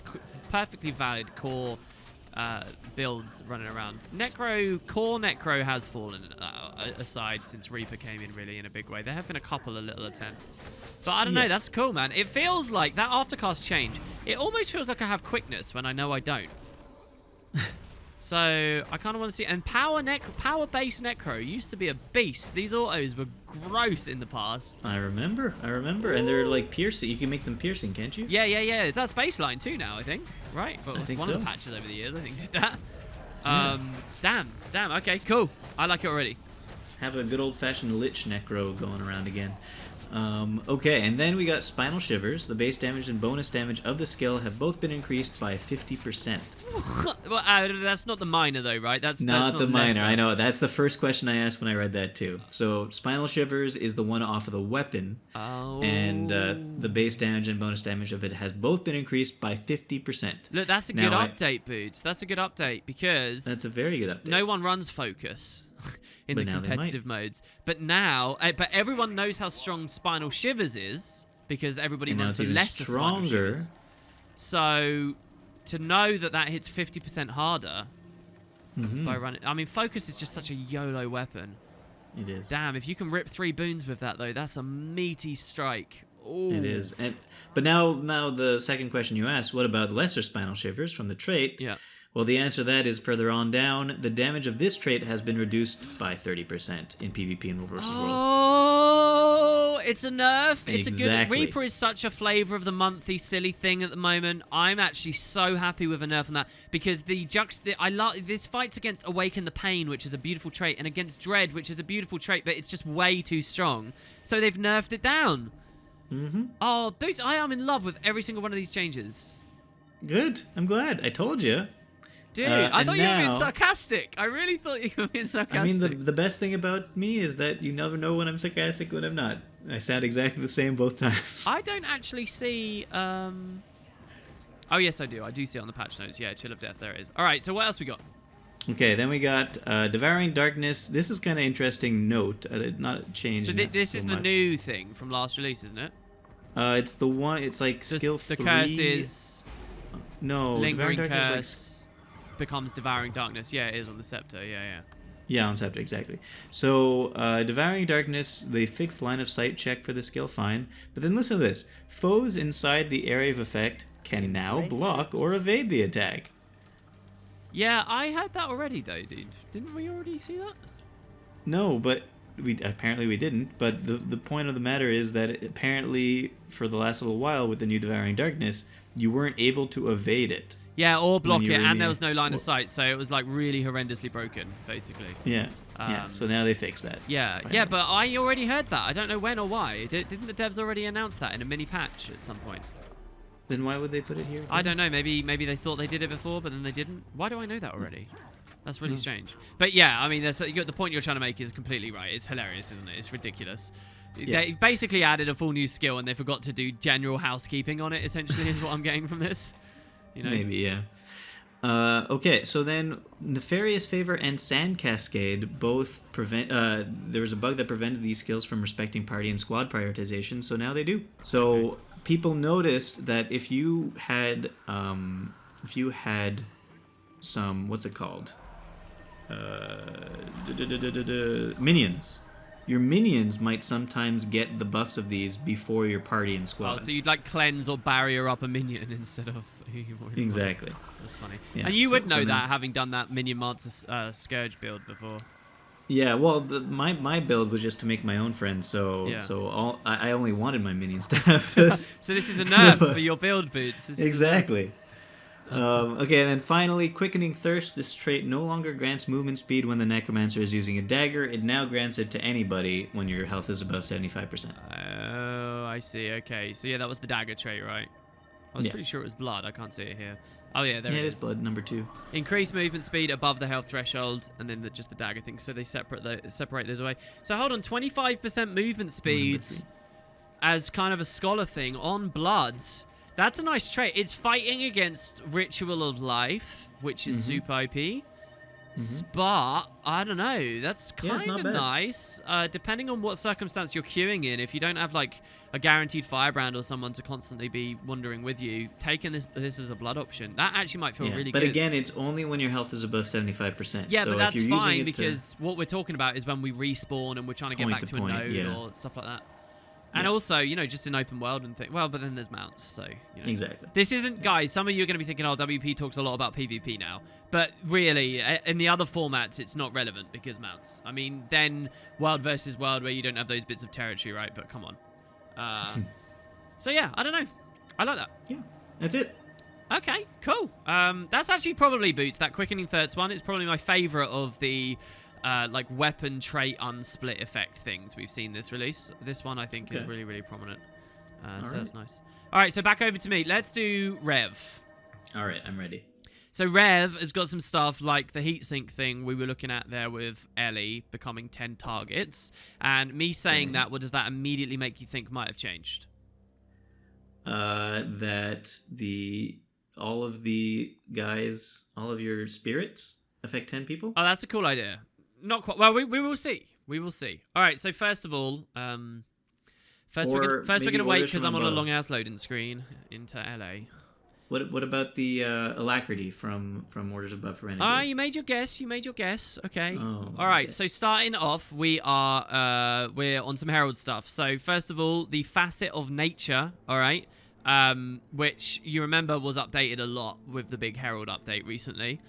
perfectly valid core builds running around. Core Necro has fallen aside since Reaper came in really in a big way. There have been a couple of little attempts. But I don't know, that's cool, man. It feels like that aftercast change. It almost feels like I have quickness when I know I don't. So I kind of want to see. And power-based Necro used to be a beast. These autos were gross in the past. I remember. And they're like piercing. You can make them piercing, can't you? Yeah. That's baseline too now, I think. Right? But it was think one so. of the patches over the years, I think, did that. Yeah. Damn. Okay, cool. I like it already. Have a good old-fashioned Lich Necro going around again. Okay, and then we got Spinal Shivers. The base damage and bonus damage of the skill have both been increased by 50%. Well, that's not the minor though, right? That's Not the minor, lesser. I know. That's the first question I asked when I read that too. So Spinal Shivers is the one off of the weapon. Oh. And the base damage and bonus damage of it has both been increased by 50%. Look, that's a good update, Boots. That's a good update because That's a very good update. no one runs Focus in But the now they competitive modes. But now, but everyone knows how strong Spinal Shivers is because everybody And now runs it's the even lesser Spinal stronger. Shivers. So to know that hits 50% harder by running... I mean, Focus is just such a YOLO weapon. It is. Damn, if you can rip 3 boons with that, though, that's a meaty strike. Ooh. It is. But now the second question you asked, what about lesser Spinal Shivers from the trait? Yeah. Well, the answer to that is further on down. The damage of this trait has been reduced by 30% in PvP and World vs. World. Oh, it's a nerf. It's a good... Exactly. Reaper is such a flavor of the monthy silly thing at the moment. I'm actually so happy with a nerf on that because I love this fights against Awaken the Pain, which is a beautiful trait, and against Dread, which is a beautiful trait, but it's just way too strong. So they've nerfed it down. Mm-hmm. Oh, Boots, I am in love with every single one of these changes. Good. I'm glad. I told you. Dude, I thought you were being now, sarcastic. I really thought you were being sarcastic. I mean, the best thing about me is that you never know when I'm sarcastic when I'm not. I sound exactly the same both times. I don't actually see... Oh, yes, I do. I do see it on the patch notes. Yeah, Chill of Death. There it is. All right, so what else we got? Okay, then we got Devouring Darkness. This is kind of interesting note. Not changed. So this is the new thing from last release, isn't it? It's the one. It's like skill 3. The curse is... No, Lingering Devouring Curse Darkness becomes Devouring Darkness. Yeah, it is on the Scepter. Yeah. Yeah, on Scepter, exactly. So, Devouring Darkness, the 5th line of sight check for the skill, fine. But then listen to this. Foes inside the area of effect can now block or evade the attack. Yeah, I heard that already, though, dude. Didn't we already see that? No, but apparently we didn't. But the point of the matter is that apparently for the last little while with the new Devouring Darkness, you weren't able to evade it. Yeah, or block it, and there was no line of sight, so it was like really horrendously broken, basically. Yeah, so now they fixed that. Yeah, finally. yeah, but I already heard that. I don't know when or why. Didn't the devs already announce that in a mini patch at some point? Then why would they put it here? I don't know. Maybe they thought they did it before, but then they didn't. Why do I know that already? That's really strange. But yeah, I mean, the point you're trying to make is completely right. It's hilarious, isn't it? It's ridiculous. Yeah. They basically added a full new skill, and they forgot to do general housekeeping on it, essentially, is what I'm getting from this. You know? Maybe, yeah. Okay, so then Nefarious Favor and Sand Cascade both prevent... there was a bug that prevented these skills from respecting party and squad prioritization, so now they do. So people noticed that if you had some... What's it called? Minions. Your minions might sometimes get the buffs of these before your party and squad. Oh, so you'd like cleanse or barrier up a minion instead of... Exactly. That's funny. Yeah, and you would know that, having done that Minion Mancer Scourge build before. Yeah, well, my build was just to make my own friends, so I only wanted my minions to have this. So this is a nerf for your build, Boots. Exactly. Okay, and then finally, Quickening Thirst. This trait no longer grants movement speed when the Necromancer is using a dagger. It now grants it to anybody when your health is above 75%. Oh, I see. Okay, so yeah, that was the dagger trait, right? I was pretty sure it was blood. I can't see it here. Oh yeah, there it is. It is blood, number 2. Increase movement speed above the health threshold, and then just the dagger thing. So they separate those away. So hold on, 25% movement speed as kind of a scholar thing on blood. That's a nice trait. It's fighting against Ritual of Life, which is super OP. But, I don't know, that's kind of nice. Depending on what circumstance you're queuing in, if you don't have like a guaranteed firebrand or someone to constantly be wandering with you, taking this as a blood option, that actually might feel really good. But again, it's only when your health is above 75%. Yeah, so but that's if you're fine because what we're talking about is when we respawn and we're trying to get back to a node or stuff like that. And also, you know, just in open world and well, but then there's mounts, so, you know. Exactly. This isn't, guys, some of you are going to be thinking, oh, WP talks a lot about PvP now. But really, in the other formats, it's not relevant because mounts. I mean, then World versus World where you don't have those bits of territory, right? But come on. So, yeah, I don't know. I like that. Yeah, that's it. Okay, cool. That's actually probably, Boots, that Quickening Thirst one. It's probably my favorite of the... like weapon trait unsplit effect things we've seen this release. This one I think is really, really prominent. So that's nice. All right, so back over to me. Let's do Rev. All right, I'm ready. So Rev has got some stuff like the heatsink thing we were looking at there with Ellie becoming 10 targets. And me saying that, what does that immediately make you think might have changed? That all of the guys, all of your spirits affect 10 people? Oh, that's a cool idea. Not quite. Well, we will see. We will see. All right. So first of all, we're gonna wait because I'm on a long ass loading screen into LA. What about the alacrity from Orders Above for Renegade? Ah, you made your guess. Okay. Oh, all right. So starting off, we're on some Herald stuff. So first of all, the Facet of Nature. All right. Which you remember was updated a lot with the big Herald update recently.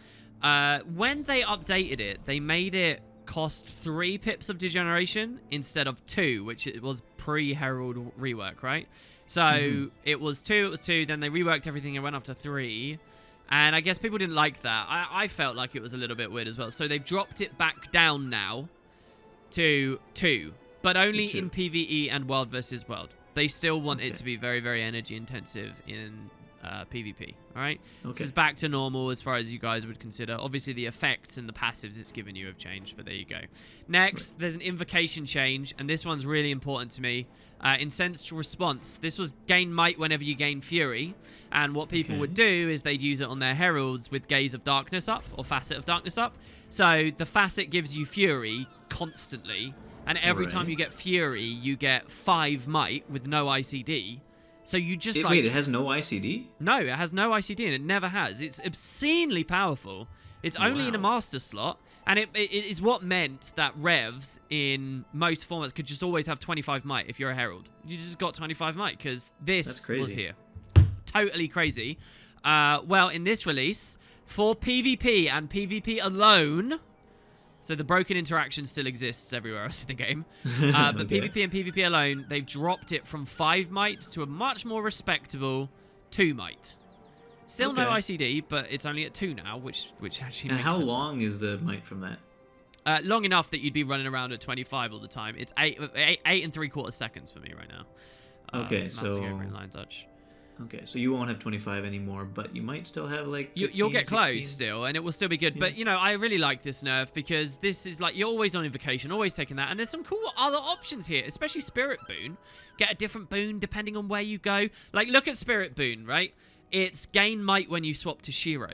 When they updated it, they made it cost 3 pips of degeneration instead of 2, which it was pre-Herald rework, right? So it was 2, then they reworked everything and went up to 3. And I guess people didn't like that. I felt like it was a little bit weird as well. So they've dropped it back down now to 2, but only in PvE and World versus World. They still want it to be very, very energy intensive in PvP. All right. Okay. So it's back to normal as far as you guys would consider. Obviously, the effects and the passives it's given you have changed, but there you go. Next, there's an Invocation Change, and this one's really important to me. Incensed Response. This was gain might whenever you gain fury, and what people would do is they'd use it on their heralds with Gaze of Darkness up or Facet of Darkness up. So the facet gives you fury constantly, and every time you get fury, you get 5 might with no ICD. So you just wait, it has no ICD? No, it has no ICD, and it never has. It's obscenely powerful. It's only in a master slot, and it is what meant that revs in most formats could just always have 25 might if you're a herald. You just got 25 might because this was here. Totally crazy. Well, in this release, for PvP and PvP alone, so the broken interaction still exists everywhere else in the game, but PvP and PvP alone, they've dropped it from 5 might to a much more respectable 2 might. Still no ICD, but it's only at 2 now, which actually makes sense. And how long is the might from that? Long enough that you'd be running around at 25 all the time. It's 8 3/4 seconds for me right now. Okay, so line touch. Okay, so you won't have 25 anymore, but you might still have like 15, you'll get 16. close still, and it will still be good. But, you know, I really like this nerf because this is like, you're always on Invocation, always taking that. And there's some cool other options here, especially Spirit Boon. Get a different boon depending on where you go. Like, look at Spirit Boon, right? It's gain might when you swap to Shiro.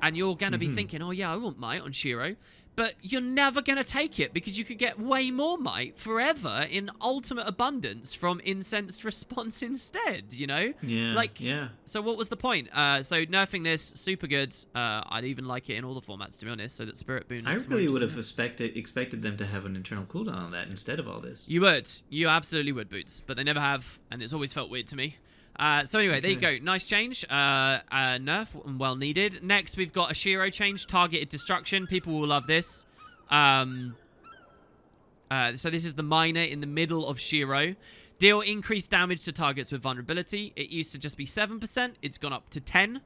And you're going to be thinking, oh, yeah, I want might on Shiro. But you're never going to take it because you could get way more might forever in ultimate abundance from Incensed Response instead, you know? Yeah. So what was the point? So nerfing this, super good. I'd even like it in all the formats, to be honest, so that Spirit Boon... I really would have expected them to have an internal cooldown on that instead of all this. You would. You absolutely would, Boots. But they never have, and it's always felt weird to me. So anyway, there you go. Nice change. Nerf, well needed. Next, we've got a Shiro change, Targeted Destruction. People will love this. So this is the minor in the middle of Shiro. Deal increased damage to targets with vulnerability. It used to just be 7%. It's gone up to 10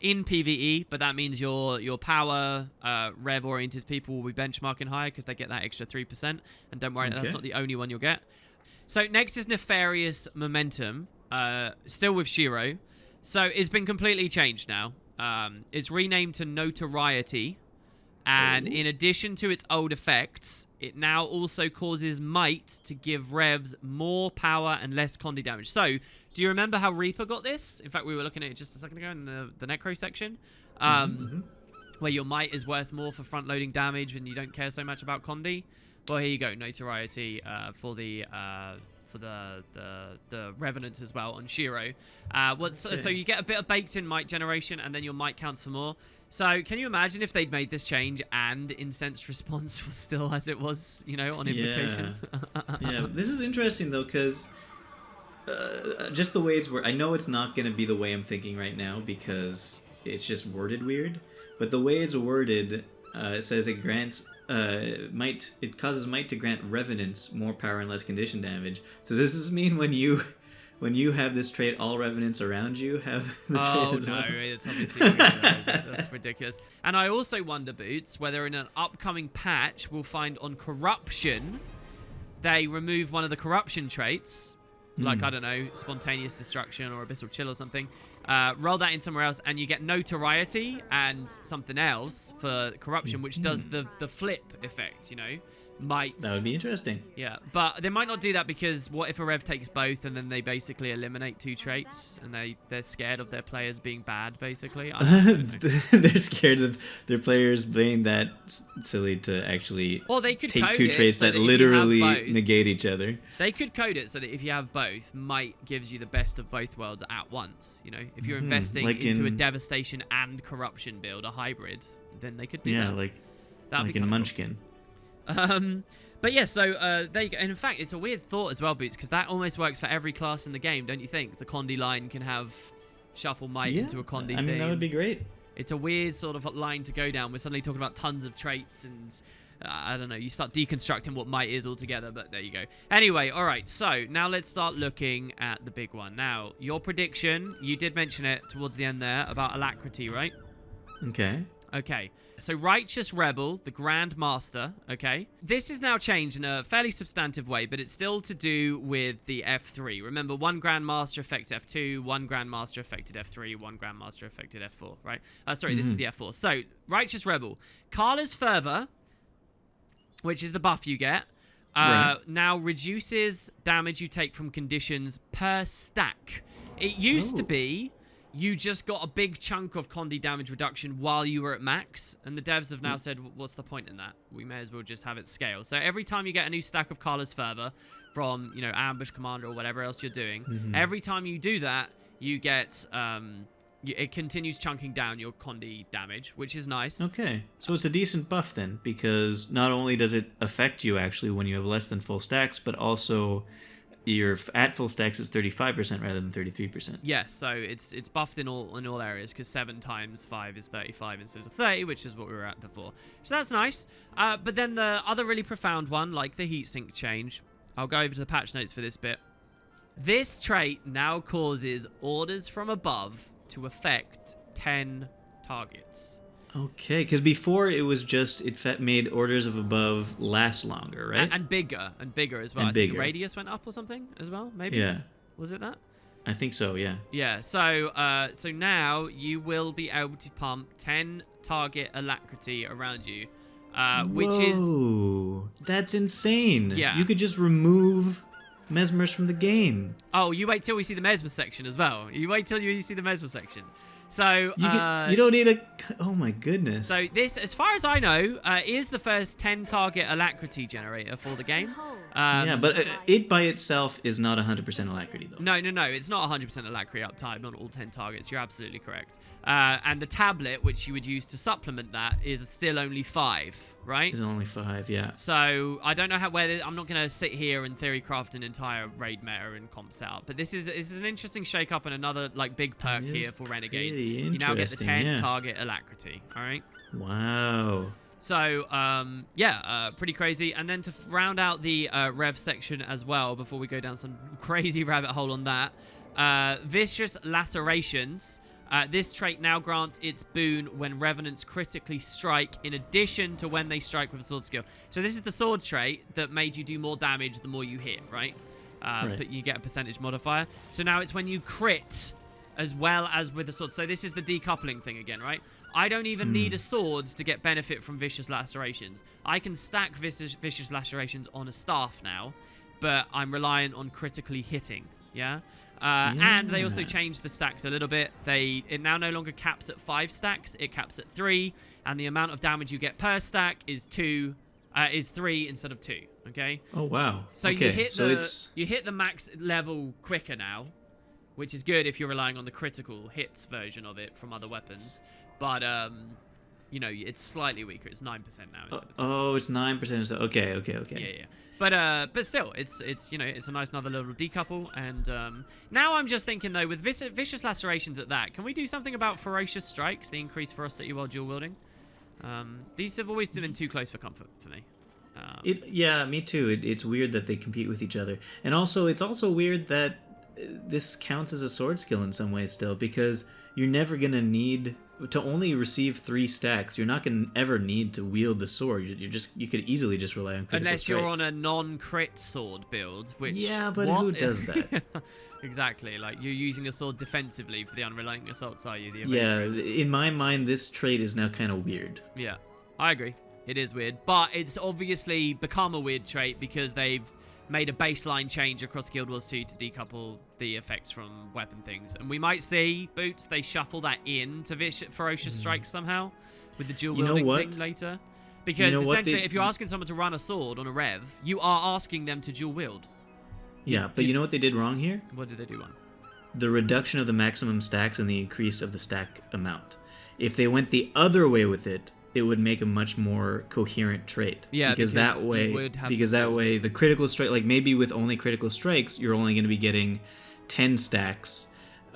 in PvE, but that means your power rev-oriented people will be benchmarking higher because they get that extra 3%. And don't worry, that's not the only one you'll get. So next is Nefarious Momentum. Still with Shiro. So it's been completely changed now. It's renamed to Notoriety. And in addition to its old effects, it now also causes might to give revs more power and less Condi damage. So, do you remember how Reaper got this? In fact, we were looking at it just a second ago in the Necro section. Where your might is worth more for front-loading damage and you don't care so much about Condi. Well, here you go. Notoriety for the Revenants as well on Shiro. So you get a bit of baked-in might generation, and then your might counts for more. So can you imagine if they'd made this change and Incensed Response was still as it was, you know, on Invocation? Yeah, this is interesting though, because just the way it's worded, I know it's not going to be the way I'm thinking right now because it's just worded weird. But the way it's worded, it says it grants might. It causes might to grant Revenants more power and less condition damage. So does this mean when you have this trait, all Revenants around you have the trait as well? It's obviously that's ridiculous. And I also wonder, Boots, whether in an upcoming patch we'll find on Corruption they remove one of the corruption traits, like, I don't know, Spontaneous Destruction or Abyssal Chill or something. Roll that in somewhere else, and you get Notoriety and something else for Corruption, which does the flip effect, you know? That would be interesting. Yeah, but they might not do that because what if a rev takes both and then they basically eliminate 2 traits and they're scared of their players being bad, basically? They're scared of their players being that silly to actually take 2 traits that literally negate each other. They could code it so that if you have both, might gives you the best of both worlds at once. You know, if you're investing into a Devastation and Corruption build, a hybrid, then they could do that. Yeah, like in Munchkin. But yeah, so there you go. And in fact, it's a weird thought as well, Boots, because that almost works for every class in the game, don't you think? The Condi line can have Shuffle Might into a Condi thing. I mean, that would be great. It's a weird sort of line to go down. We're suddenly talking about tons of traits and, I don't know, you start deconstructing what Might is altogether, but there you go. Anyway, all right, so now let's start looking at the big one. Now, your prediction, you did mention it towards the end there about Alacrity, right? Okay. Okay, so Righteous Rebel, the Grand Master, okay? This is now changed in a fairly substantive way, but it's still to do with the F3. Remember, one Grand Master affected F2, one Grand Master affected F3, one Grand Master affected F4, right? Sorry, this is the F4. So, Righteous Rebel. Kala's Fervor, which is the buff you get, now reduces damage you take from conditions per stack. It used to be you just got a big chunk of Condi damage reduction while you were at max, and the devs have now said, what's the point in that? We may as well just have it scale. So every time you get a new stack of Kala's Fervor from, you know, Ambush Commander or whatever else you're doing, every time you do that, you get, it continues chunking down your Condi damage, which is nice. Okay, so it's a decent buff then, because not only does it affect you actually when you have less than full stacks, but also your at full stacks is 35% rather than 33%. Yeah, so it's buffed in all areas, because 7 times 5 is 35 instead of 30, which is what we were at before. So that's nice. But then the other really profound one, like the heatsink change, I'll go over to the patch notes for this bit. This trait now causes orders from above to affect 10 targets. Okay, because before it was just, it made orders of above last longer, right? And bigger as well. And I think bigger. the radius went up or something as well, maybe? Yeah. Was it that? I think so, yeah. Yeah, so so now you will be able to pump 10 target alacrity around you, which is... Whoa, that's insane. Yeah. You could just remove Mesmers from the game. Oh, you wait till we see the Mesmer section as well. You wait till you see the Mesmer section. So you don't need a... Oh my goodness. So this, as far as I know, is the first 10 target alacrity generator for the game. Yeah, but it by itself is not 100% alacrity though. No, it's not 100% alacrity uptime on all 10 targets. You're absolutely correct. And the tablet, which you would use to supplement that, is still only 5, right? It's only 5, yeah. So I don't know I'm not going to sit here and theory craft an entire raid meta and comp setup, but this is an interesting shake up and another like big perk here for Renegades. You now get the 10 target alacrity. All right. Wow. So, pretty crazy. And then to round out the rev section as well, before we go down some crazy rabbit hole on that, Vicious Lacerations. This trait now grants its boon when Revenants critically strike, in addition to when they strike with a sword skill. So this is the sword trait that made you do more damage the more you hit, right? But you get a percentage modifier. So now it's when you crit as well as with the sword. So this is the decoupling thing again, right? I don't even need a sword to get benefit from Vicious Lacerations. I can stack Vicious Lacerations on a staff now, but I'm reliant on critically hitting, yeah? And they also changed the stacks a little bit. It now no longer caps at 5 stacks, it caps at 3, and the amount of damage you get per stack is 3 instead of 2, okay? Oh, wow. So okay. you hit the max level quicker now, which is good if you're relying on the critical hits version of it from other weapons. But, you know, it's slightly weaker. It's 9% now instead of 10%. Oh, it's 9%. Okay. Yeah. But still, it's you know, it's a nice another little decouple. And now I'm just thinking, though, with Vicious Lacerations at that, can we do something about Ferocious Strikes, the increased ferocity while dual wielding? These have always been too close for comfort for me. Yeah, me too. It's weird that they compete with each other. And also, it's also weird that this counts as a sword skill in some ways still, because you're never going to need to only receive 3 stacks. You're not going to ever need to wield the sword. You could easily just rely on critical unless strikes. you're on a non-crit sword build, which... Yeah, but who does that? Exactly, like you're using a sword defensively for the unrelenting assaults, are you? Yeah, in my mind, this trait is now kind of weird. Yeah, I agree. It is weird, but it's obviously become a weird trait because they've made a baseline change across Guild Wars 2 to decouple the effects from weapon things. And we might see, Boots, they shuffle that in to Ferocious Strikes somehow with the dual wielding thing later. Because essentially, if you're asking someone to run a sword on a rev, you are asking them to dual wield. Yeah, but you know what they did wrong here? What did they do wrong? The reduction of the maximum stacks and the increase of the stack amount. If they went the other way with it, it would make a much more coherent trait. Yeah, because that way the critical strike, like maybe with only critical strikes, you're only going to be getting 10 stacks,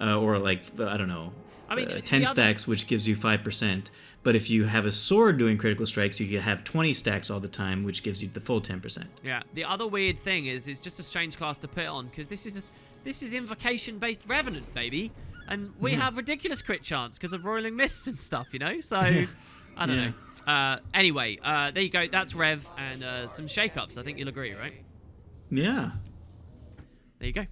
or like I don't know, 10 stacks, which gives you 5%. But if you have a sword doing critical strikes, you could have 20 stacks all the time, which gives you the full 10%. Yeah. The other weird thing is it's just a strange class to put on because this is invocation-based Revenant, baby, and we have ridiculous crit chance because of Roiling Mist and stuff, you know. So. I don't know. Anyway, there you go. That's Rev and some shake-ups. I think you'll agree, right? Yeah. There you go.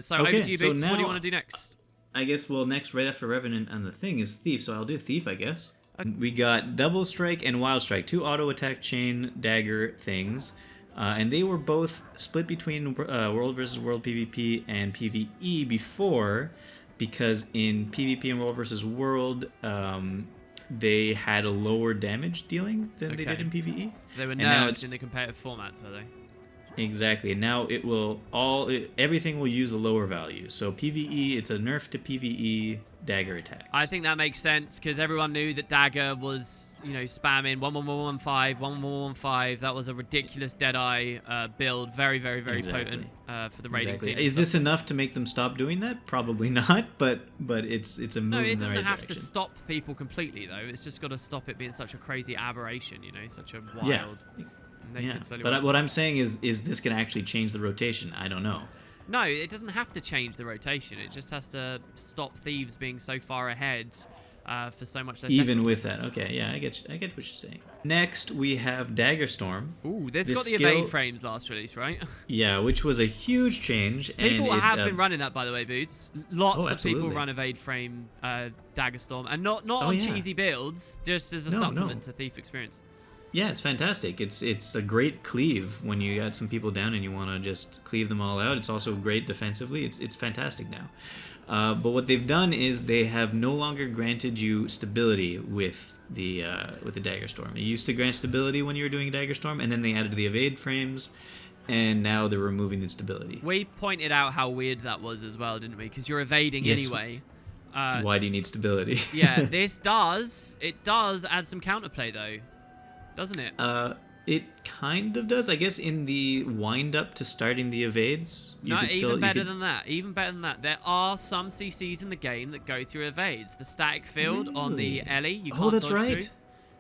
So over to you, Boots. What do you want to do next? I guess, next, right after Revenant and the Thing is Thief, so I'll do Thief, I guess. Okay. We got Double Strike and Wild Strike, 2 auto attack chain dagger things, and they were both split between World versus World PvP and PvE before, because in PvP and World versus World, they had a lower damage dealing than they did in PvE. So they were nerfed in the competitive formats, were they? Exactly. And now everything will use a lower value. So PvE, it's a nerf to PvE dagger attack. I think that makes sense because everyone knew that dagger was, spamming 11115, 11115. That was a ridiculous Deadeye build. Very, very, very potent for the raiding scene. Is this enough to make them stop doing that? Probably not, but it's a move in the right direction. No, it doesn't have to stop people completely though. It's just got to stop it being such a crazy aberration, such a wild. Yeah, but what I'm saying is this going to actually change the rotation? I don't know. No, it doesn't have to change the rotation. It just has to stop thieves being so far ahead for so much less. Even with that, okay, yeah, I get what you're saying. Next, we have Dagger Storm. Ooh, this got the evade frames last release, right? Yeah, which was a huge change. People have been running that, by the way, Boots. Lots of people run evade frame Dagger Storm, and not on cheesy builds, just as a supplement to Thief experience. Yeah, it's fantastic. It's a great cleave when you got some people down and you want to just cleave them all out. It's also great defensively. It's fantastic now. But what they've done is they have no longer granted you stability with the Dagger Storm. It used to grant stability when you were doing Dagger Storm, and then they added the evade frames, and now they're removing the stability. We pointed out how weird that was as well, didn't we? Because you're evading anyway. Why do you need stability? Yeah, this does add some counterplay though. Doesn't it? It kind of does. I guess in the wind-up to starting the evades. Even better than that. There are some CCs in the game that go through evades. The static field on the Ellie, you can't that's dodge right. through.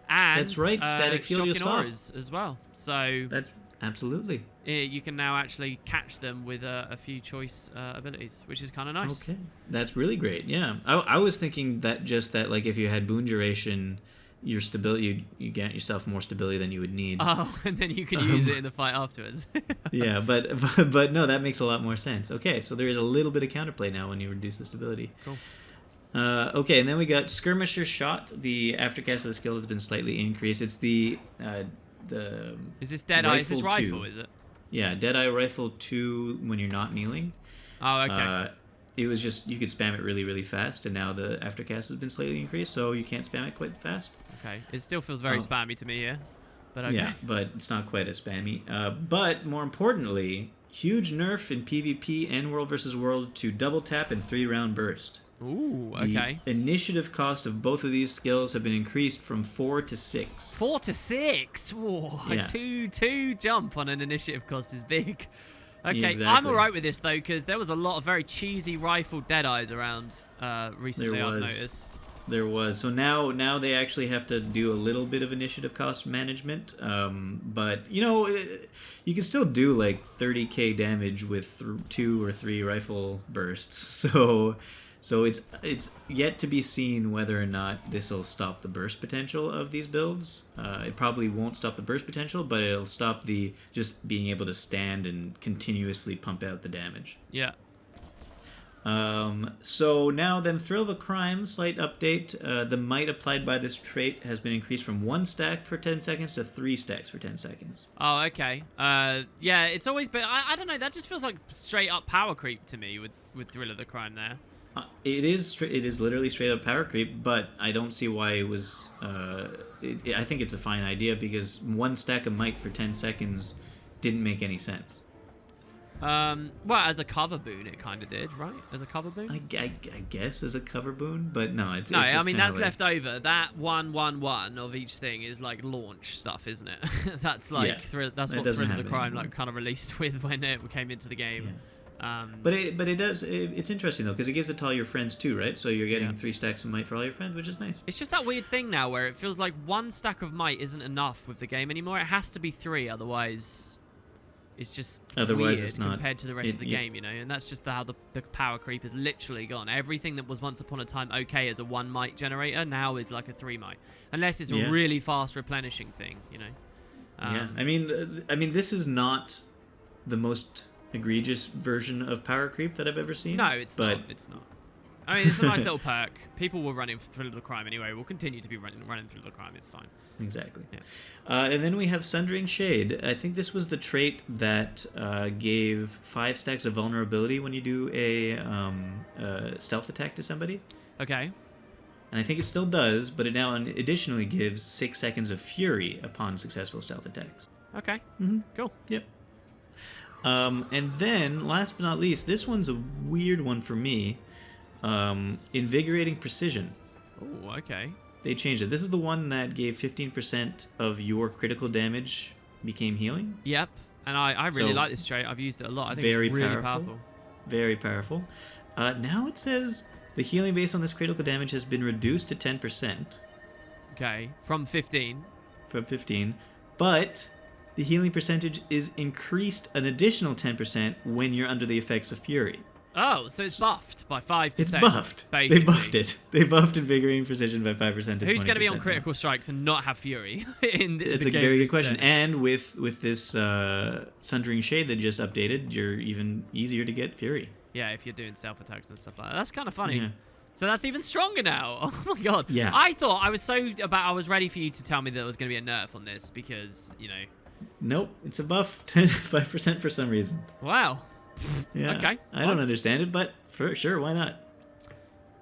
And, that's right. Static field you stop. As well. So that's absolutely. You can now actually catch them with a few choice abilities, which is kind of nice. Okay, that's really great. Yeah, I was thinking that like if you had boon duration, your stability, you get yourself more stability than you would need. Oh, and then you can use it in the fight afterwards. Yeah, but no, that makes a lot more sense. Okay, so there is a little bit of counterplay now when you reduce the stability. Cool. Okay, and then we got Skirmisher Shot. The aftercast of the skill has been slightly increased. It's the Is this Deadeye? Is this rifle? Is it? Yeah, Deadeye Rifle 2 when you're not kneeling. Oh, okay. It was just you could spam it really, really fast, and now the aftercast has been slightly increased, so you can't spam it quite fast. Okay, it still feels very spammy to me here, but okay. Yeah, but it's not quite as spammy. But more importantly, huge nerf in PvP and World vs. World to double tap and 3-round burst. Ooh, okay. The initiative cost of both of these skills have been increased from 4 to 6. 4 to 6? Whoa, yeah. two jump on an initiative cost is big. Okay, yeah, exactly. I'm alright with this though, because there was a lot of very cheesy rifle Deadeyes around recently, I've noticed. There was. So now they actually have to do a little bit of initiative cost management. But, you can still do like 30k damage with 2 or 3 rifle bursts. So it's yet to be seen whether or not this will stop the burst potential of these builds. It probably won't stop the burst potential, but it'll stop the just being able to stand and continuously pump out the damage. Yeah. So now then, Thrill the Crime, slight update. The might applied by this trait has been increased from 1 stack for 10 seconds to 3 stacks for 10 seconds. Oh, okay. Yeah, it's always been... I don't know, that just feels like straight up power creep to me with Thrill of the Crime there. It is literally straight up power creep, but I don't see why it was... I think it's a fine idea because 1 stack of might for 10 seconds didn't make any sense. Well, as a cover boon, it kind of did, right? As a cover boon? I guess as a cover boon, but no, it's no. It's just I mean, that's like... left over. That 1/1/1 of each thing is like launch stuff, isn't it? That's like that's what Thrill of the Crime like kind of released with when it came into the game. Yeah. But it does. It's interesting though because it gives it to all your friends too, right? So you're getting 3 stacks of might for all your friends, which is nice. It's just that weird thing now where it feels like 1 stack of might isn't enough with the game anymore. It has to be 3, otherwise is just Otherwise, weird it's not compared to the rest of the game, you know. And that's just how the power creep has literally gone. Everything that was once upon a time okay as a 1 might generator now is like a 3 might, unless it's a really fast replenishing thing, you know. Yeah, I mean, this is not the most egregious version of power creep that I've ever seen. No, it's not. It's not. I mean, it's a nice little perk. People were running through the crime anyway. We'll continue to be running through the crime. It's fine. Exactly. Yeah. And then we have Sundering Shade. I think this was the trait that gave 5 stacks of vulnerability when you do a stealth attack to somebody. Okay. And I think it still does, but it now additionally gives 6 seconds of fury upon successful stealth attacks. Okay. Cool. Yep. And then, last but not least, this one's a weird one for me. Invigorating Precision. Oh, okay. They changed it. This is the one that gave 15% of your critical damage became healing. Yep. And I really like this trait. I've used it a lot. I think very it's really powerful. Very powerful. Now it says the healing based on this critical damage has been reduced to 10%. Okay. From 15. From 15. But the healing percentage is increased an additional 10% when you're under the effects of Fury. Oh, so it's buffed by 5%. It's buffed. Basically. They buffed it. They buffed Invigorating Precision by 5% to 20%. Who's going to be on critical strikes and not have Fury in the It's game? a very good question. And with this Sundering Shade that just updated, you're even easier to get Fury. Yeah, if you're doing stealth attacks and stuff like that. That's kind of funny. Yeah. So that's even stronger now. Oh my god. Yeah. I thought I was ready for you to tell me that there was going to be a nerf on this because, you know. Nope, it's a buff, 5% for some reason. Wow. Yeah. Okay. I don't understand it, but for sure, why not?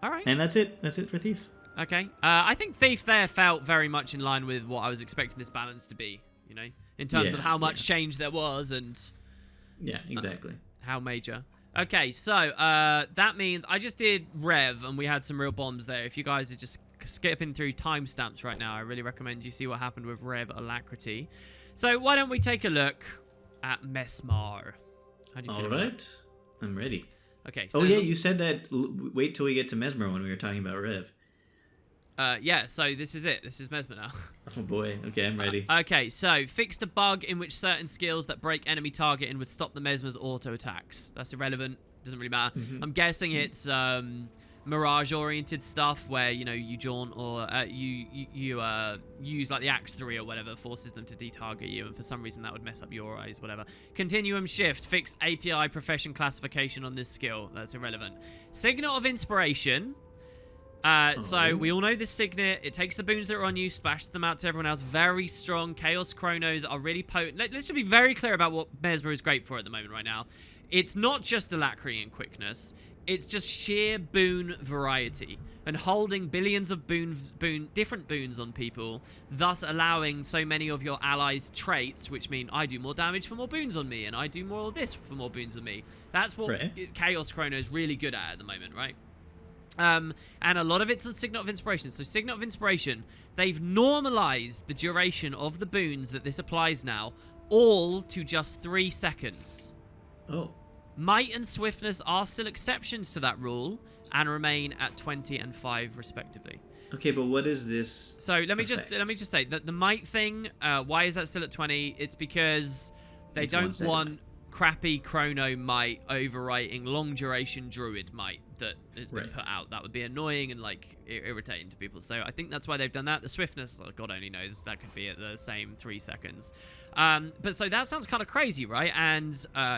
All right. And that's it. That's it for Thief. Okay. I think Thief there felt very much in line with what I was expecting this balance to be, you know, in terms of how much change there was and... Yeah, exactly. How major. Okay, so that means I just did Rev and we had some real bombs there. If you guys are just skipping through timestamps right now, I really recommend you see what happened with Rev Alacrity. So why don't we take a look at Mesmer? How do you feel about Alright, I'm ready. Okay. So yeah, you said that wait till we get to Mesmer when we were talking about Rev. Yeah, so this is it. This is Mesmer now. Oh boy, okay, I'm ready. Okay, so fixed a bug in which certain skills that break enemy targeting would stop the Mesmer's auto attacks. That's irrelevant. Doesn't really matter. I'm guessing it's mirage-oriented stuff where, you know, you jaunt or you use like the Axe 3 or whatever, forces them to detarget you, and for some reason that would mess up your eyes, whatever. Continuum Shift, fixed API profession classification on this skill. That's irrelevant. Signet of Inspiration. So we all know this Signet. It takes the boons that are on you, splashes them out to everyone else. Very strong. Chaos Chronos are really potent. Let's just be very clear about what Mesmer is great for at the moment right now. It's not just Alacrity and quickness. It's just sheer boon variety and holding billions of different boons on people, thus allowing so many of your allies' traits, which mean I do more damage for more boons on me, and I do more of this for more boons on me. That's what Chaos Chrono is really good at the moment, right? And a lot of it's on Signet of Inspiration. So Signet of Inspiration, they've normalized the duration of the boons that this applies now, all to just 3 seconds. Oh. Might and Swiftness are still exceptions to that rule and remain at 20 and 5 respectively. Okay, but what is this? So let me just say that the Might thing, why is that still at 20? It's because they don't want crappy Chrono Might overwriting long duration Druid Might that has been put out. That would be annoying and like irritating to people. So I think that's why they've done that. The Swiftness, God only knows, that could be at the same 3 seconds. But so that sounds kind of crazy, right? And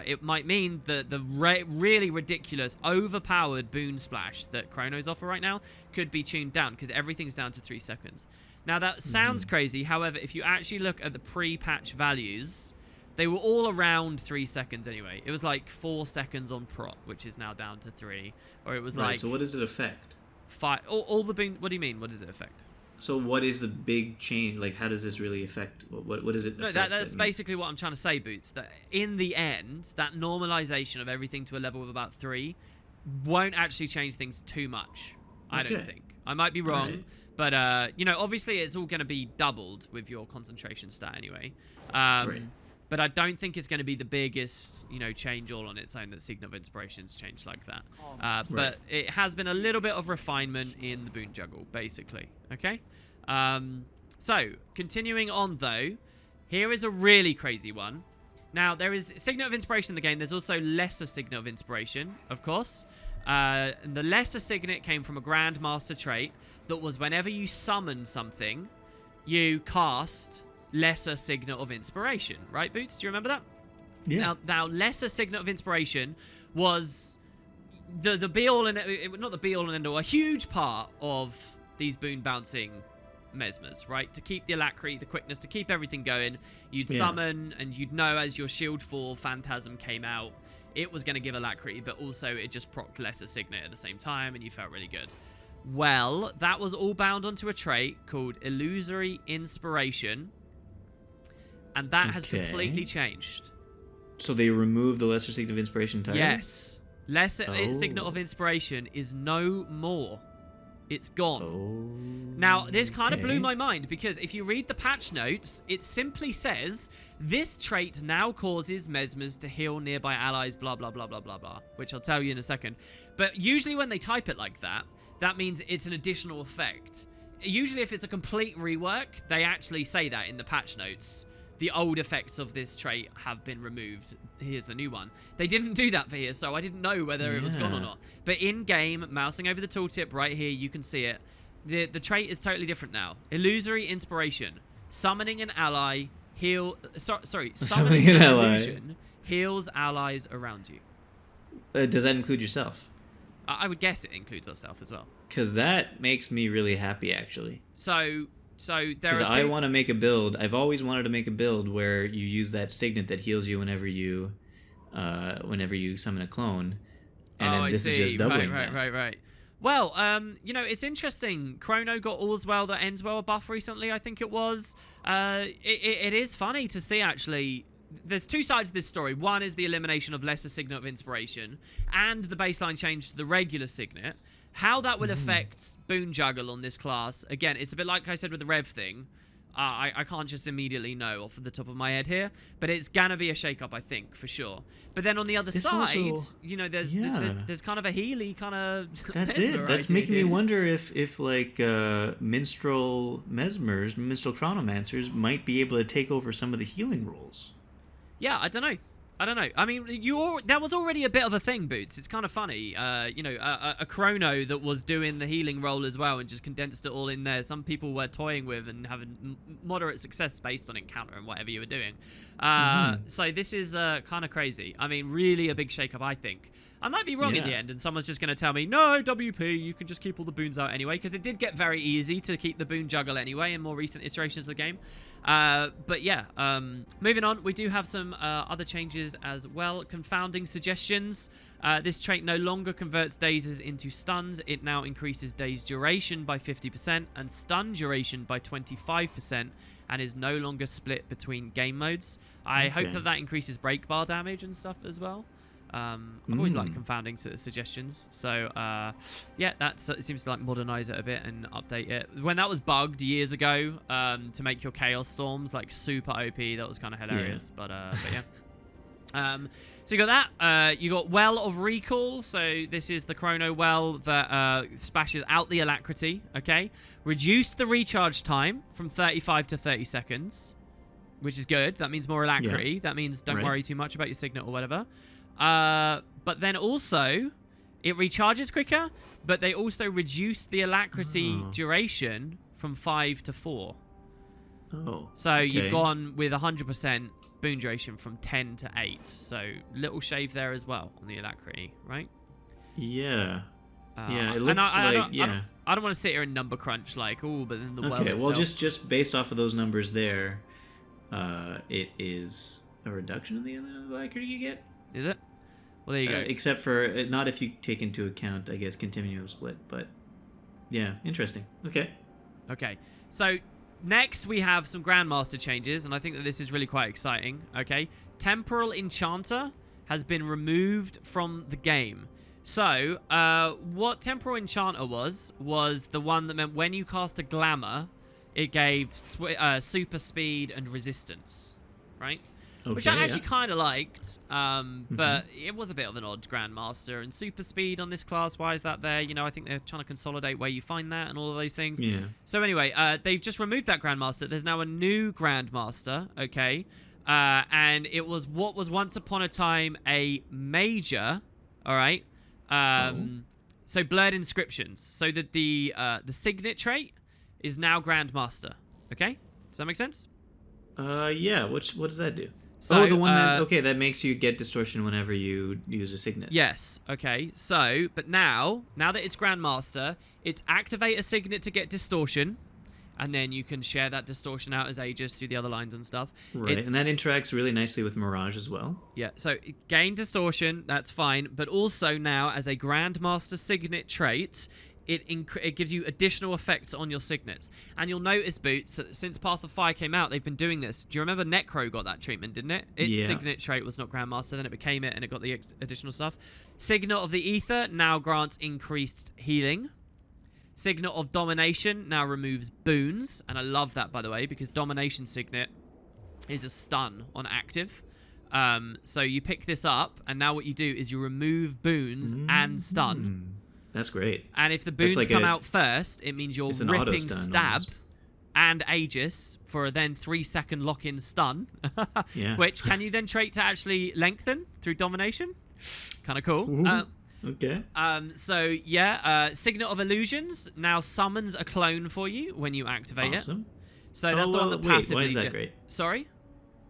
it might mean that the really ridiculous, overpowered boon splash that Chronos offer right now could be tuned down because everything's down to 3 seconds. Now that sounds crazy. However, if you actually look at the pre-patch values, they were all around 3 seconds anyway. It was like 4 seconds on prot, which is now down to 3. Or it was like... so what does it affect? 5... All the boon... What do you mean? What does it affect? So what is the big change? Like, how does this really affect... What does it affect? No, that's basically what I'm trying to say, Boots. That in the end, that normalization of everything to a level of about 3 won't actually change things too much. I don't think. I might be wrong. But, you know, obviously it's all going to be doubled with your concentration stat anyway. But I don't think it's going to be the biggest, you know, change all on its own that Signet of Inspiration's changed like that. But it has been a little bit of refinement in the boon juggle, basically. Okay? So, continuing on, though, here is a really crazy one. Now, there is Signet of Inspiration in the game. There's also Lesser Signet of Inspiration, of course. And the Lesser Signet came from a Grandmaster trait that was whenever you summon something, you cast Lesser Signet of Inspiration. Right, Boots? Do you remember that? Yeah. Now Lesser Signet of Inspiration was the be-all and... Not the be-all and end-all. A huge part of these boon bouncing mesmers, right? To keep the alacrity, the quickness, to keep everything going. You'd summon, and you'd know as your Shield 4 Phantasm came out, it was going to give alacrity, but also it just procced Lesser Signet at the same time, and you felt really good. Well, that was all bound onto a trait called Illusory Inspiration, and that has completely changed. So they removed the Lesser Signet of Inspiration entirely? Yes. Lesser Signet of Inspiration is no more. It's gone. Now, this kind of blew my mind, because if you read the patch notes, it simply says, this trait now causes mesmers to heal nearby allies, blah, blah, blah, blah, blah, blah, which I'll tell you in a second. But usually when they type it like that, that means it's an additional effect. Usually if it's a complete rework, they actually say that in the patch notes. The old effects of this trait have been removed. Here's the new one. They didn't do that for here, so I didn't know whether it was gone or not. But in-game, mousing over the tooltip right here, you can see it. The trait is totally different now. Illusory Inspiration. Summoning an ally, summoning an illusion heals allies around you. Does that include yourself? I would guess it includes ourselves as well. Because that makes me really happy, actually. So there because are I want to make a build. I've always wanted to make a build where you use that signet that heals you whenever you summon a clone, and then this is just doubling that. Right. Well, it's interesting. Chrono got All's Well That Ends Well a buff recently, I think it was. It is funny to see, actually. There's two sides to this story. One is the elimination of Lesser Signet of Inspiration and the baseline change to the regular Signet. How that will affect Boon Juggle on this class, again, it's a bit like I said with the Rev thing. I can't just immediately know off the top of my head here, but it's gonna be a shake-up, I think, for sure. But then on the other side, also, there's kind of a Healy kind of... That's it. That's making me wonder if Minstrel Chronomancers might be able to take over some of the healing roles. Yeah, I don't know. I mean, that was already a bit of a thing, Boots. It's kind of funny. A Chrono that was doing the healing role as well and just condensed it all in there. Some people were toying with and having moderate success based on encounter and whatever you were doing. So this is kind of crazy. I mean, really a big shake-up, I think. I might be wrong in the end, and someone's just going to tell me, no, WP, you can just keep all the boons out anyway, because it did get very easy to keep the boon juggle anyway in more recent iterations of the game. But yeah, moving on, we do have some other changes as well. Confounding Suggestions. This trait no longer converts dazes into stuns. It now increases daze duration by 50% and stun duration by 25%, and is no longer split between game modes. I hope that increases break bar damage and stuff as well. I've always liked Confounding Suggestions, so yeah, it seems to like modernize it a bit and update it. When that was bugged years ago, to make your Chaos Storms like super OP, that was kind of hilarious. But yeah. So you got that. You got Well of Recall. So this is the Chrono Well that splashes out the alacrity. Okay, reduce the recharge time from 35 to 30 seconds, which is good. That means more alacrity. That means don't worry too much about your signet or whatever. But then also, it recharges quicker, but they also reduce the alacrity duration from 5 to 4. So you've gone with 100% boon duration from 10 to 8. So little shave there as well on the alacrity, right? Yeah. It looks I don't want to sit here and number crunch like, but then the well itself. Well, just based off of those numbers there, it is a reduction in the amount of alacrity you get. Is it? Well, there you go. Except for, not if you take into account, I guess, continuum split. But, yeah, interesting. Okay. So, next we have some Grandmaster changes, and I think that this is really quite exciting. Okay. Temporal Enchanter has been removed from the game. So, what Temporal Enchanter was the one that meant when you cast a Glamour, it gave super speed and resistance. Right? Which I actually kind of liked, but it was a bit of an odd Grandmaster. And super speed on this class, why is that there? I think they're trying to consolidate where you find that and all of those things. Yeah. So anyway, they've just removed that Grandmaster. There's now a new Grandmaster, okay? and it was what was once upon a time a major. All right. So Blurred Inscriptions. So that the Signet trait is now Grandmaster. Okay, does that make sense? Yeah. What does that do? So, the one that makes you get distortion whenever you use a signet. Yes. Okay. So, but now that it's Grandmaster, it's activate a signet to get distortion, and then you can share that distortion out as Aegis through the other lines and stuff. Right, and that interacts really nicely with Mirage as well. Yeah. So gain distortion, that's fine, but also now as a Grandmaster signet trait, it gives you additional effects on your signets. And you'll notice, Boots, that since Path of Fire came out, they've been doing this. Do you remember Necro got that treatment, didn't it? Its signet trait was not Grandmaster, then it became it, and it got the additional stuff. Signet of the Ether now grants increased healing. Signet of Domination now removes boons. And I love that, by the way, because Domination Signet is a stun on active. So you pick this up, and now what you do is you remove boons and stun. That's great. And if the boons come out first, it means you're ripping stab almost. And Aegis for a then 3-second lock-in stun. Which can you then trait to actually lengthen through Domination? Kind of cool. Okay. So Signet of Illusions now summons a clone for you when you activate it. So that's the one that passively. Why is that great? Sorry?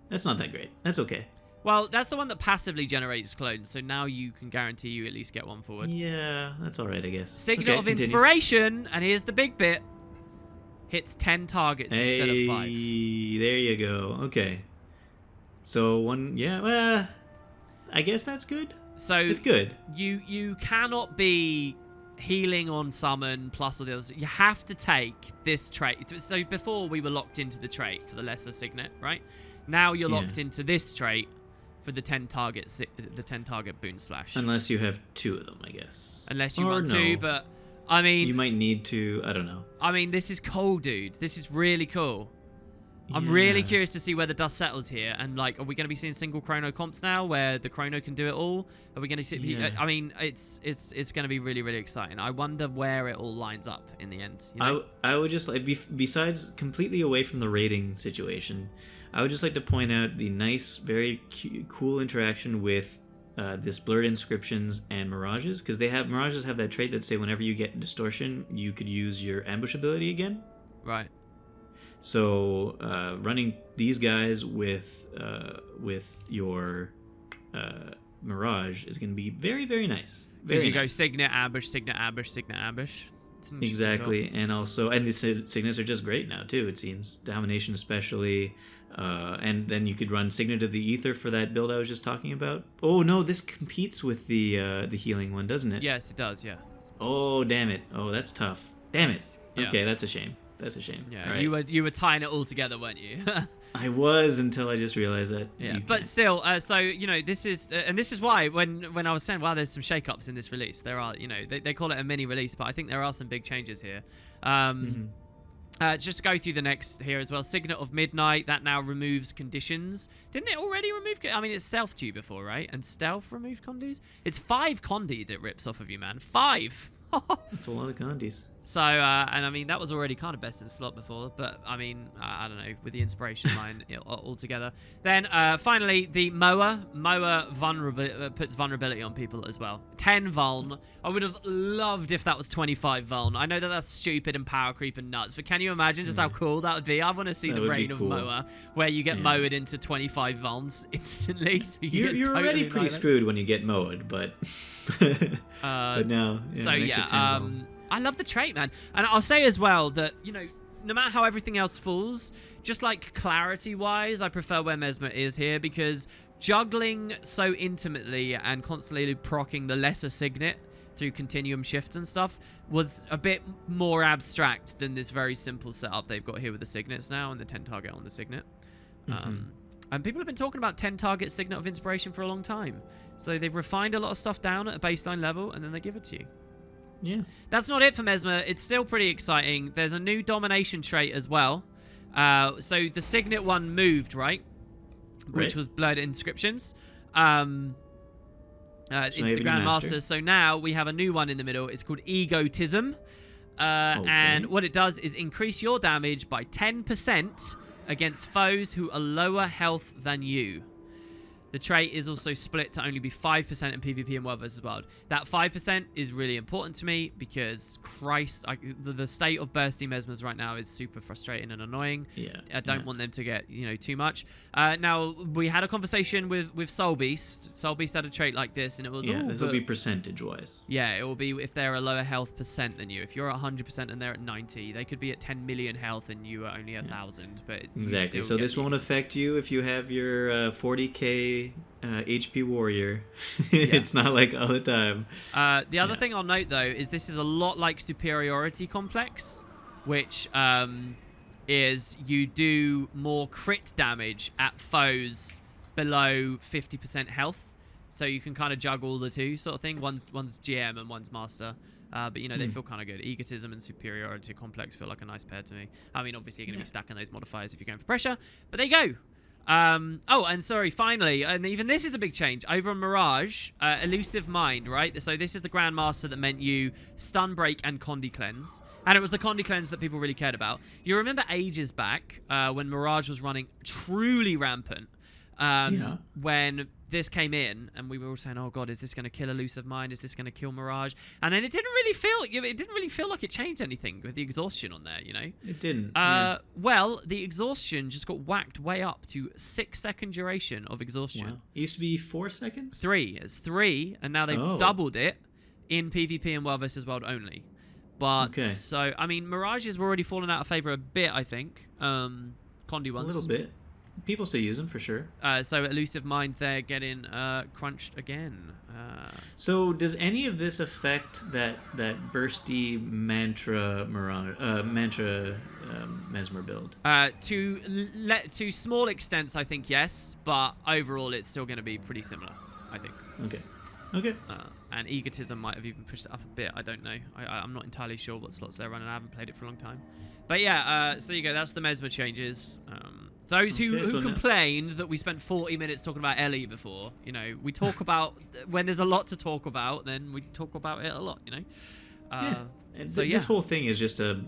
That's not that great. That's okay. Well, that's the one that passively generates clones, so now you can guarantee you at least get one forward. Yeah, that's alright, I guess. Signet of Inspiration, and here's the big bit, hits 10 targets instead of 5. There you go. Okay. So I guess that's good. So it's good. You cannot be healing on summon plus all the others. You have to take this trait. So before we were locked into the trait for the lesser signet, right? Now you're locked into this trait for the 10 target boon splash. Unless you have 2 of them, I guess. Unless you want to, but I mean, you might need to. I don't know. I mean, this is cool, dude. This is really cool. I'm really curious to see where the dust settles here, and like, are we going to be seeing single chrono comps now, where the chrono can do it all? Are we going to see? I mean, it's going to be really, really exciting. I wonder where it all lines up in the end. You know? I would just like, besides completely away from the rating situation, I would just like to point out the nice, very cool interaction with this Blurred Inscriptions and Mirages, because Mirages have that trait that say whenever you get distortion, you could use your ambush ability again. Right. So running these guys with your Mirage is going to be very, very nice. Because you go Signet, Ambush, Signet, Ambush, Signet, Ambush. Exactly, and the signets are just great now too. It seems Domination especially, and then you could run Signet of the Ether for that build I was just talking about. Oh no, this competes with the healing one, doesn't it? Yes, it does. Yeah. Oh damn it! Oh, that's tough. Damn it. Yeah. Okay, that's a shame. That's a shame. Yeah, right. you were tying it all together, weren't you? I was, until I just realized that. Yeah, but still, so this is and this is why when I was saying, wow, there's some shakeups in this release. There are, they call it a mini release, but I think there are some big changes here. Just to go through the next here as well. Signet of Midnight, that now removes conditions. Didn't it already remove? I mean, it's stealth to you before, right? And stealth removed condies. It's 5 condies it rips off of you, man. 5. That's a lot of condies. So, and I mean, that was already kind of best in slot before, but I mean, I don't know, with the inspiration line all together. Then, finally, the Moa puts vulnerability on people as well. 10 vuln. I would have loved if that was 25 vuln. I know that that's stupid and power creep and nuts, but can you imagine just how cool that would be? I want to see the reign of Moa, where you get mowed into 25 vulns instantly. So you're totally already pretty screwed when you get mowed, but but no. Yeah, so yeah, I love the trait, man. And I'll say as well that, no matter how everything else falls, just like clarity-wise, I prefer where Mesmer is here, because juggling so intimately and constantly proccing the lesser signet through continuum shifts and stuff was a bit more abstract than this very simple setup they've got here with the signets now and the 10 target on the signet. And people have been talking about 10 target Signet of Inspiration for a long time. So they've refined a lot of stuff down at a baseline level, and then they give it to you. Yeah. That's not it for Mesmer. It's still pretty exciting. There's a new Domination trait as well. So the Signet one moved, right? Which was Blurred Inscriptions. Into the Grandmaster. So now we have a new one in the middle. It's called Egotism. And what it does is increase your damage by 10% against foes who are lower health than you. The trait is also split to only be 5% in PvP and World vs. Wild. That 5% is really important to me because, Christ, the state of bursty mesmers right now is super frustrating and annoying. Yeah. I don't want them to get, too much. Now, we had a conversation with Soul Beast. Soul Beast had a trait like this, and it was... Yeah, this will be percentage-wise. Yeah, it will be if they're a lower health percent than you. If you're at 100% and they're at 90, they could be at 10 million health and you are only 1,000. But exactly. So this won't affect you if you have your 40k HP warrior. It's not like all the time. The other thing I'll note, though, is this is a lot like Superiority Complex, which is you do more crit damage at foes below 50% health. So you can kind of juggle the two sort of thing. One's GM and one's Master. But, they feel kind of good. Egotism and Superiority Complex feel like a nice pair to me. I mean, obviously, you're going to be stacking those modifiers if you're going for pressure. But there you go. And sorry, finally, and even this is a big change. Over on Mirage, Elusive Mind, right? So this is the Grandmaster that meant you Stun Break and Condi Cleanse. And it was the Condi Cleanse that people really cared about. You remember ages back when Mirage was running truly rampant. When this came in and we were all saying, oh god, is this going to kill Elusive Mind, is this going to kill Mirage? And then it didn't really feel like it changed anything with the exhaustion on there. It didn't. Well, the exhaustion just got whacked way up to 6-second duration of exhaustion. Wow. It used to be 4 seconds. 3. It's 3, and now they've doubled it in PvP and World vs. World only. But so I mean, Mirages were already falling out of favor a bit, I think. Condi ones a little bit. People still use them for sure. So Elusive Mind, they're getting crunched again. So does any of this affect that bursty mantra mesmer build? To small extents, I think yes, but overall it's still going to be pretty similar, I think. Okay. And Egotism might have even pushed it up a bit. I don't know. I'm not entirely sure what slots they're running. I haven't played it for a long time. But yeah, so you go. That's the mesmer changes. Those who complained that we spent 40 minutes talking about Ellie before, we talk about when there's a lot to talk about, then we talk about it a lot, And this whole thing is just a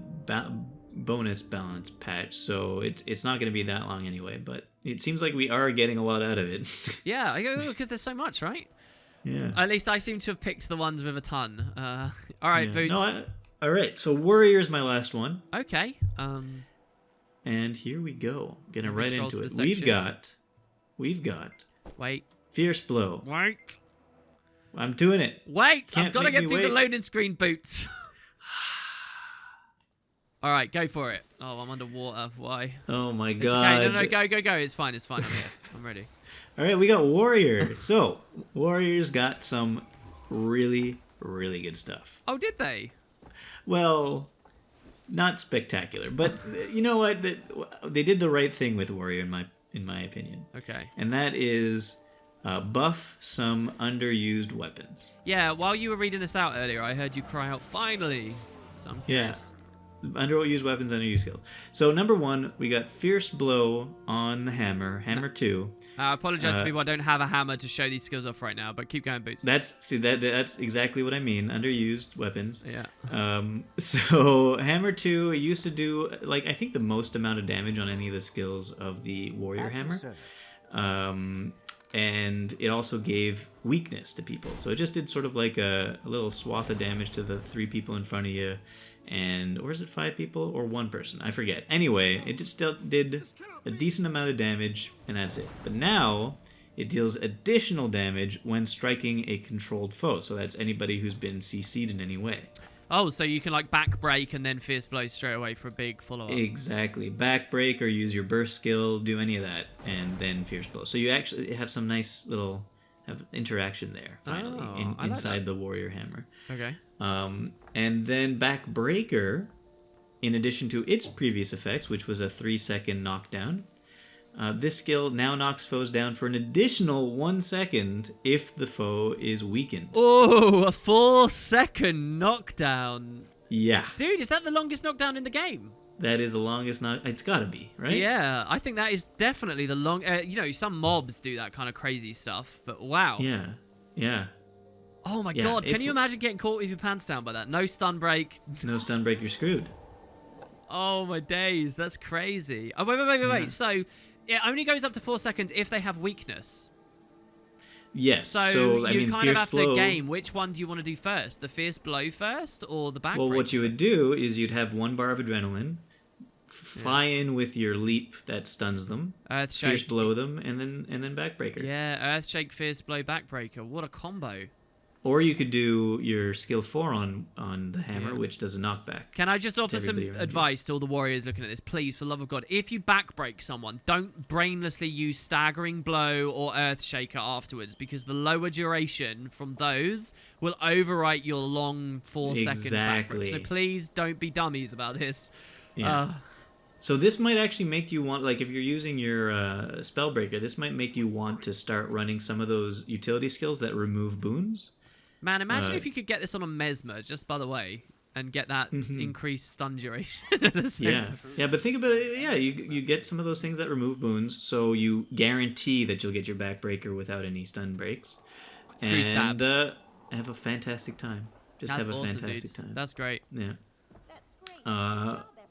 bonus balance patch, so it's not going to be that long anyway. But it seems like we are getting a lot out of it. Yeah, because there's so much, right? Yeah. At least I seem to have picked the ones with a ton. All right, Boots. All right, so Warrior's my last one. Okay. And here we go. Getting right into it. We've got. Wait. Fierce Blow. Wait. I'm doing it. Wait. I've got to get through the loading screen, Boots. All right, go for it. Oh, I'm underwater. Why? Oh my It's god. Okay. No, go. It's fine. I'm here. I'm ready. All right, we got Warrior. So, Warriors got some really, really good stuff. Oh, did they? Well, not spectacular, but you know what? They did the right thing with Warrior, in my opinion. Okay. And that is buff some underused weapons. Yeah, while you were reading this out earlier, I heard you cry out, finally. So I'm curious. Yeah. Underused weapons, underused skills. So number 1, we got Fierce Blow on the hammer. Hammer 2. I apologize to people. I don't have a hammer to show these skills off right now, but keep going, Boots. That's exactly what I mean. Underused weapons. Yeah. So Hammer 2 it used to do I think the most amount of damage on any of the skills of the Warrior Hammer. And it also gave weakness to people. So it just did sort of like a little swath of damage to the 3 people in front of you. Or is it 5 people or 1 person? I forget. Anyway, it just still did a decent amount of damage, and that's it. But now, it deals additional damage when striking a controlled foe. So that's anybody who's been CC'd in any way. Oh, so you can backbreak and then Fierce Blow straight away for a big follow-up. Exactly. Backbreak or use your burst skill, do any of that, and then Fierce Blow. So you actually have some nice little interaction there, finally, inside the Warrior Hammer. Okay. And then Backbreaker, in addition to its previous effects, which was a 3-second knockdown, this skill now knocks foes down for an additional 1 second if the foe is weakened. Oh, a 4-second knockdown. Yeah. Dude, is that the longest knockdown in the game? That is the longest It's gotta be, right? Yeah, I think that is definitely the long... some mobs do that kind of crazy stuff, but wow. Yeah. Oh my god, can you imagine getting caught with your pants down by that? No stun break. No stun break, you're screwed. Oh my days, that's crazy. Oh wait. So it only goes up to 4 seconds if they have weakness. Yes. So I you mean, kind of Fierce have Blow, to game which one do you want to do first, the Fierce Blow first or the Backbreaker? well, what you would do is you'd have 1 bar of adrenaline, fly in with your leap that stuns them, Earthshake. Fierce Blow them, and then Backbreaker. Yeah, Earthshake, Fierce Blow, Backbreaker. What a combo. Or you could do your skill 4 on the hammer, which does a knockback. Can I just offer some advice to all the warriors looking at this? Please, for the love of God, if you backbreak someone, don't brainlessly use Staggering Blow or Earthshaker afterwards, because the lower duration from those will overwrite your long 4-second backbreak. So please don't be dummies about this. Yeah. So this might actually make you want, like if you're using your Spellbreaker, this might make you want to start running some of those utility skills that remove boons. Man, imagine if you could get this on a Mesmer, just by the way, and get that increased stun duration at the same time. Yeah, but think about it. Yeah, you get some of those things that remove boons, so you guarantee that you'll get your Backbreaker without any stun breaks. True stab. Have a fantastic time. Just That's have a awesome, fantastic dudes. time. That's great. Yeah.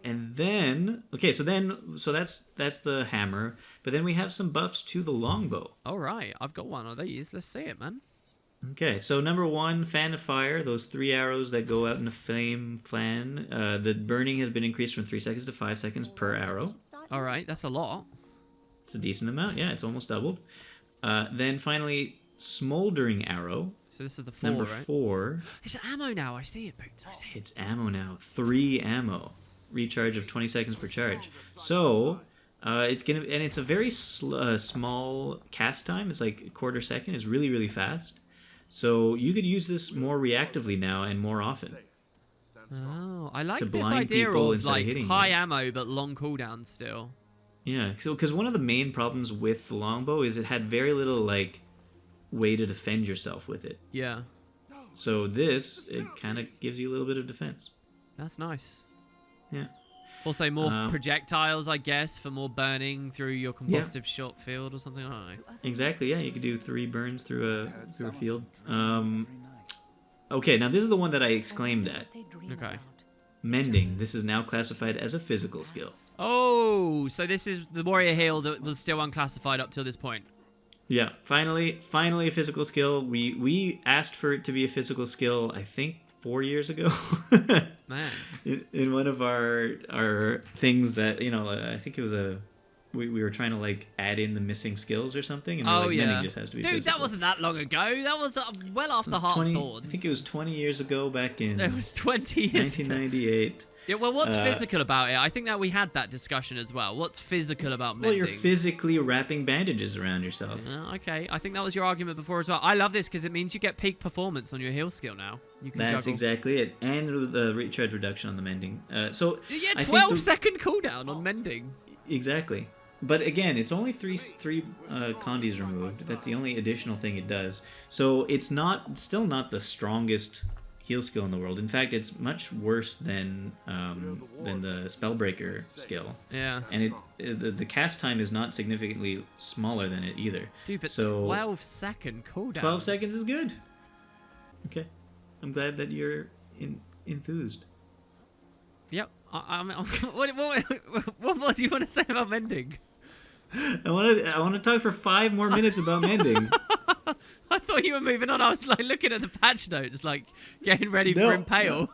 And then, okay, so that's the hammer, but then we have some buffs to the longbow. All right, I've got one of these. Let's see it, man. Okay, so number 1, Fan of Fire, those 3 arrows that go out in a flame fan. The burning has been increased from 3 seconds to 5 seconds per arrow. All right, that's a lot. It's a decent amount, yeah, it's almost doubled. Then finally, Smoldering Arrow. So this is the 4, number right? 4. It's ammo now. I see it, Boots. I see it. It's ammo now. 3 ammo. Recharge of 20 seconds per charge. So it's a very small cast time. It's like a quarter second. It's really, really fast. So you could use this more reactively now and more often. Oh, I like to this blind idea people of instead of like hitting high you. ammo but long cooldown still. Yeah, because one of the main problems with the longbow is it had very little like way to defend yourself with it. Yeah. So it kind of gives you a little bit of defense. That's nice. Yeah. Also more projectiles, I guess, for more burning through your combustive shot field or something. I don't know. Exactly. Yeah, you could do 3 burns through a field. Okay, now this is the one that I exclaimed at. Okay. Mending. This is now classified as a physical skill. Oh, so this is the warrior heal that was still unclassified up till this point. Yeah, finally a physical skill. We asked for it to be a physical skill, I think 4 years ago. Man. In one of our things that, I think it was we were trying to like add in the missing skills or something, and mending just has to be Dude, physical. that wasn't that long ago. That was well after Heart of Thorns. I think it was 20 years ago, back in It was 20 years 1998. Yeah, well, what's physical about it? I think that we had that discussion as well. What's physical about mending? Well, you're physically wrapping bandages around yourself. Okay, I think that was your argument before as well. I love this because it means you get peak performance on your heal skill now. You can That's juggle. exactly it. And the recharge reduction on the mending. So Yeah, I think 12-second cooldown on mending. Exactly. But again, it's only three condies removed. That's the only additional thing it does. So it's still not the strongest heal skill in the world. In fact, it's much worse than the Spellbreaker skill. Yeah. And the cast time is not significantly smaller than it either. Dude, but so 12-second cooldown. 12 seconds is good. Okay. I'm glad that you're enthused. Yep. What more do you want to say about mending? I want to talk for 5 more minutes about mending. I thought you were moving on. I was like looking at the patch notes, like getting ready for Impale.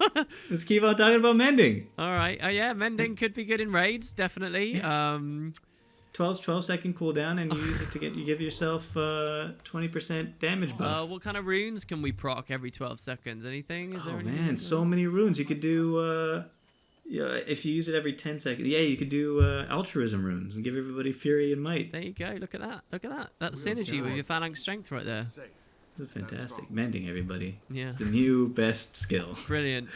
Let's keep on talking about mending. All right. Yeah, mending could be good in raids, definitely. 12 second cooldown, and you use it to give yourself 20% damage buff. What kind of runes can we proc every 12 seconds? Anything? Is there anything? Man, so many runes. You could do if you use it every 10 seconds. Yeah, you could do altruism runes and give everybody fury and might. There you go. Look at that. Look at that. That's synergy with your phalanx strength right there. This is fantastic. Mending, everybody. Yeah. It's the new best skill. Brilliant.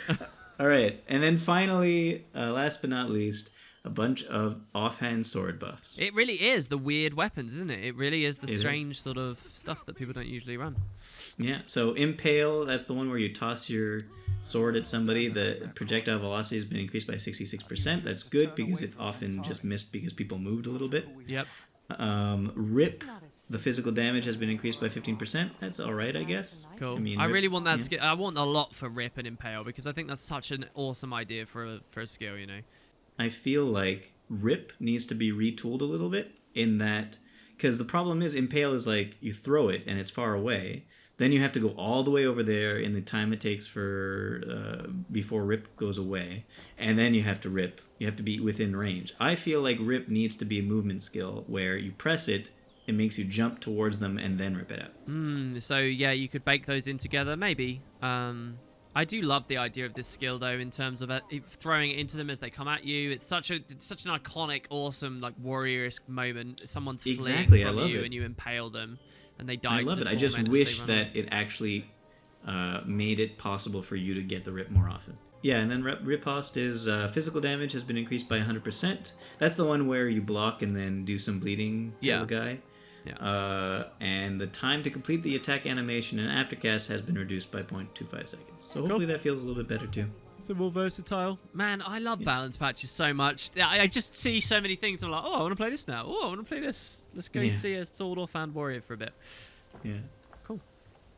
All right, and then finally, last but not least, a bunch of offhand sword buffs. It really is the weird weapons, isn't it? It really is the strange sort of stuff that people don't usually run. Yeah, so Impale, that's the one where you toss your sword at somebody. The projectile velocity has been increased by 66%. That's good because it often just missed because people moved a little bit. Yep. Rip, the physical damage has been increased by 15%. That's all right, I guess. Cool. I mean, I really want that skill. I want a lot for Rip and Impale because I think that's such an awesome idea for a skill, I feel like Rip needs to be retooled a little bit in that, because the problem is Impale is like you throw it and it's far away. Then you have to go all the way over there in the time it takes for before Rip goes away, and then you have to Rip. You have to be within range. I feel like Rip needs to be a movement skill where you press it, it makes you jump towards them and then rip it out. So yeah, you could bake those in together, maybe. I do love the idea of this skill though, in terms of throwing it into them as they come at you. It's such an iconic, awesome, like warrior-esque moment. Someone's fleeing from you and you impale them, and they die. I love it. I just wish that it actually made it possible for you to get the Rip more often. Yeah, and then Riposte is physical damage has been increased by 100%. That's the one where you block and then do some bleeding to the guy. Yeah. And the time to complete the attack animation and aftercast has been reduced by 0.25 seconds. So hopefully that feels a little bit better too. So more versatile. Man, I love balance patches so much. I just see so many things. I'm like, oh, I want to play this now. Oh, I want to play this. Let's go and see a Sword or Fan Warrior for a bit. Yeah. Cool.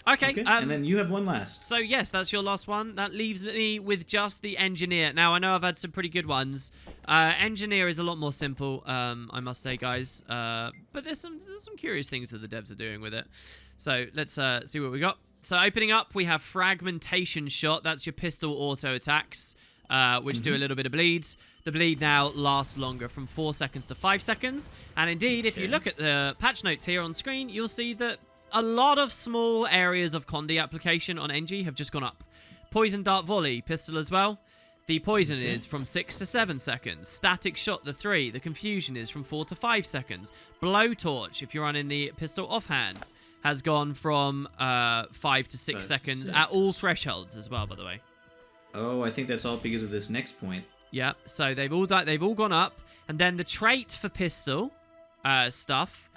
Okay. And then you have one last. So yes, that's your last one. That leaves me with just the Engineer. Now, I know I've had some pretty good ones. Engineer is a lot more simple, I must say, guys. But there's some curious things that the devs are doing with it. So let's see what we got. So opening up, we have Fragmentation Shot. That's your pistol auto attacks, which do a little bit of bleed. The bleed now lasts longer, from 4 seconds to 5 seconds. And indeed, if you look at the patch notes here on screen, you'll see that a lot of small areas of Condi application on NG have just gone up. Poison Dart Volley, pistol as well. The poison is from 6 to 7 seconds. Static Shot, the 3. The confusion is from 4 to 5 seconds. Blowtorch, if you're running the pistol offhand, has gone from 5 to 6 seconds at all thresholds as well, by the way. Oh, I think that's all because of this next point. Yeah, so they've all gone up. And then the trait for pistol stuff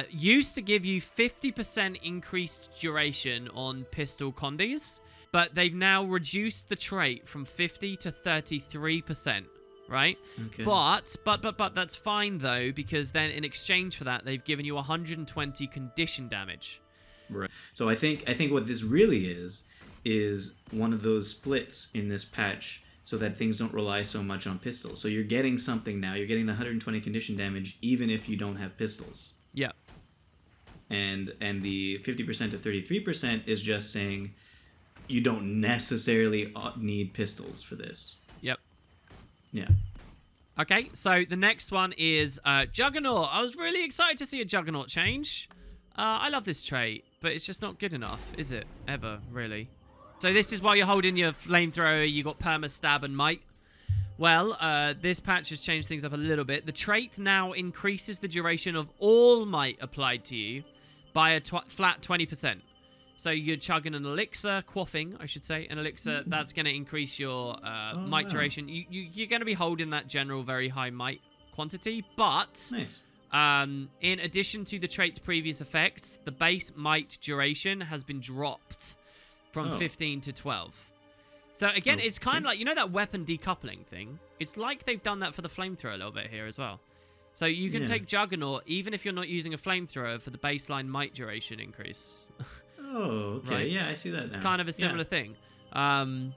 used to give you 50% increased duration on pistol condis, but they've now reduced the trait from 50 to 33%, right? Okay. But that's fine though, because then in exchange for that, they've given you 120 condition damage. Right. So I think what this really is one of those splits in this patch, so that things don't rely so much on pistols. So you're getting something now. You're getting the 120 condition damage even if you don't have pistols. Yeah. And the 50% to 33% is just saying you don't necessarily need pistols for this. Yep. Yeah. Okay, so the next one is Juggernaut. I was really excited to see a Juggernaut change. I love this trait, but it's just not good enough, is it? Ever, really. So this is while you're holding your flamethrower, you got perma, stab, and might. Well, this patch has changed things up a little bit. The trait now increases the duration of all might applied to you by a flat 20%. So you're chugging an elixir, quaffing, I should say, an elixir. That's going to increase your might duration. You're going to be holding that general very high might quantity, but nice. In addition to the trait's previous effects, the base might duration has been dropped from 15 to 12. So again, it's kind of like, you know that weapon decoupling thing? It's like they've done that for the flamethrower a little bit here as well. So you can take Juggernaut even if you're not using a flamethrower for the baseline might duration increase. Oh, okay. Right? Yeah, I see that. It's kind of a similar thing. And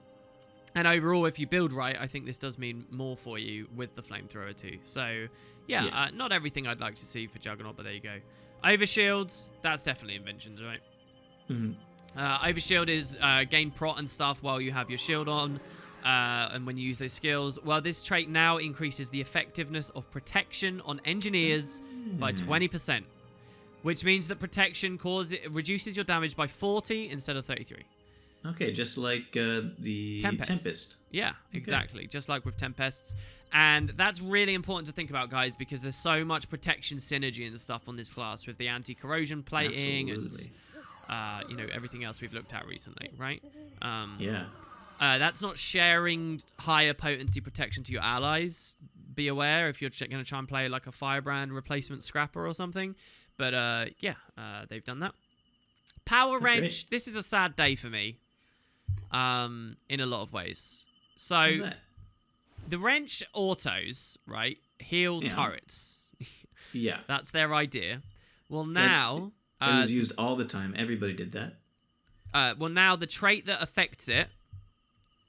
overall, if you build right, I think this does mean more for you with the flamethrower too. So not everything I'd like to see for Juggernaut, but there you go. Overshields, that's definitely inventions, right? Mm-hmm. Overshield is gain prot and stuff while you have your shield on, and when you use those skills. Well, this trait now increases the effectiveness of protection on engineers by 20%, which means that protection reduces your damage by 40 instead of 33. Okay, just like the Tempest. Yeah, exactly. Just like with Tempests. And that's really important to think about, guys, because there's so much protection synergy and stuff on this class with the anti-corrosion plating and everything else we've looked at recently, right? That's not sharing higher potency protection to your allies. Be aware if you're going to try and play like a Firebrand replacement scrapper or something. But they've done that. Power Wrench. This is a sad day for me. In a lot of ways. So the wrench autos, right, heal turrets. Yeah. That's their idea. Well, now it was used all the time. Everybody did that. Well, now the trait that affects it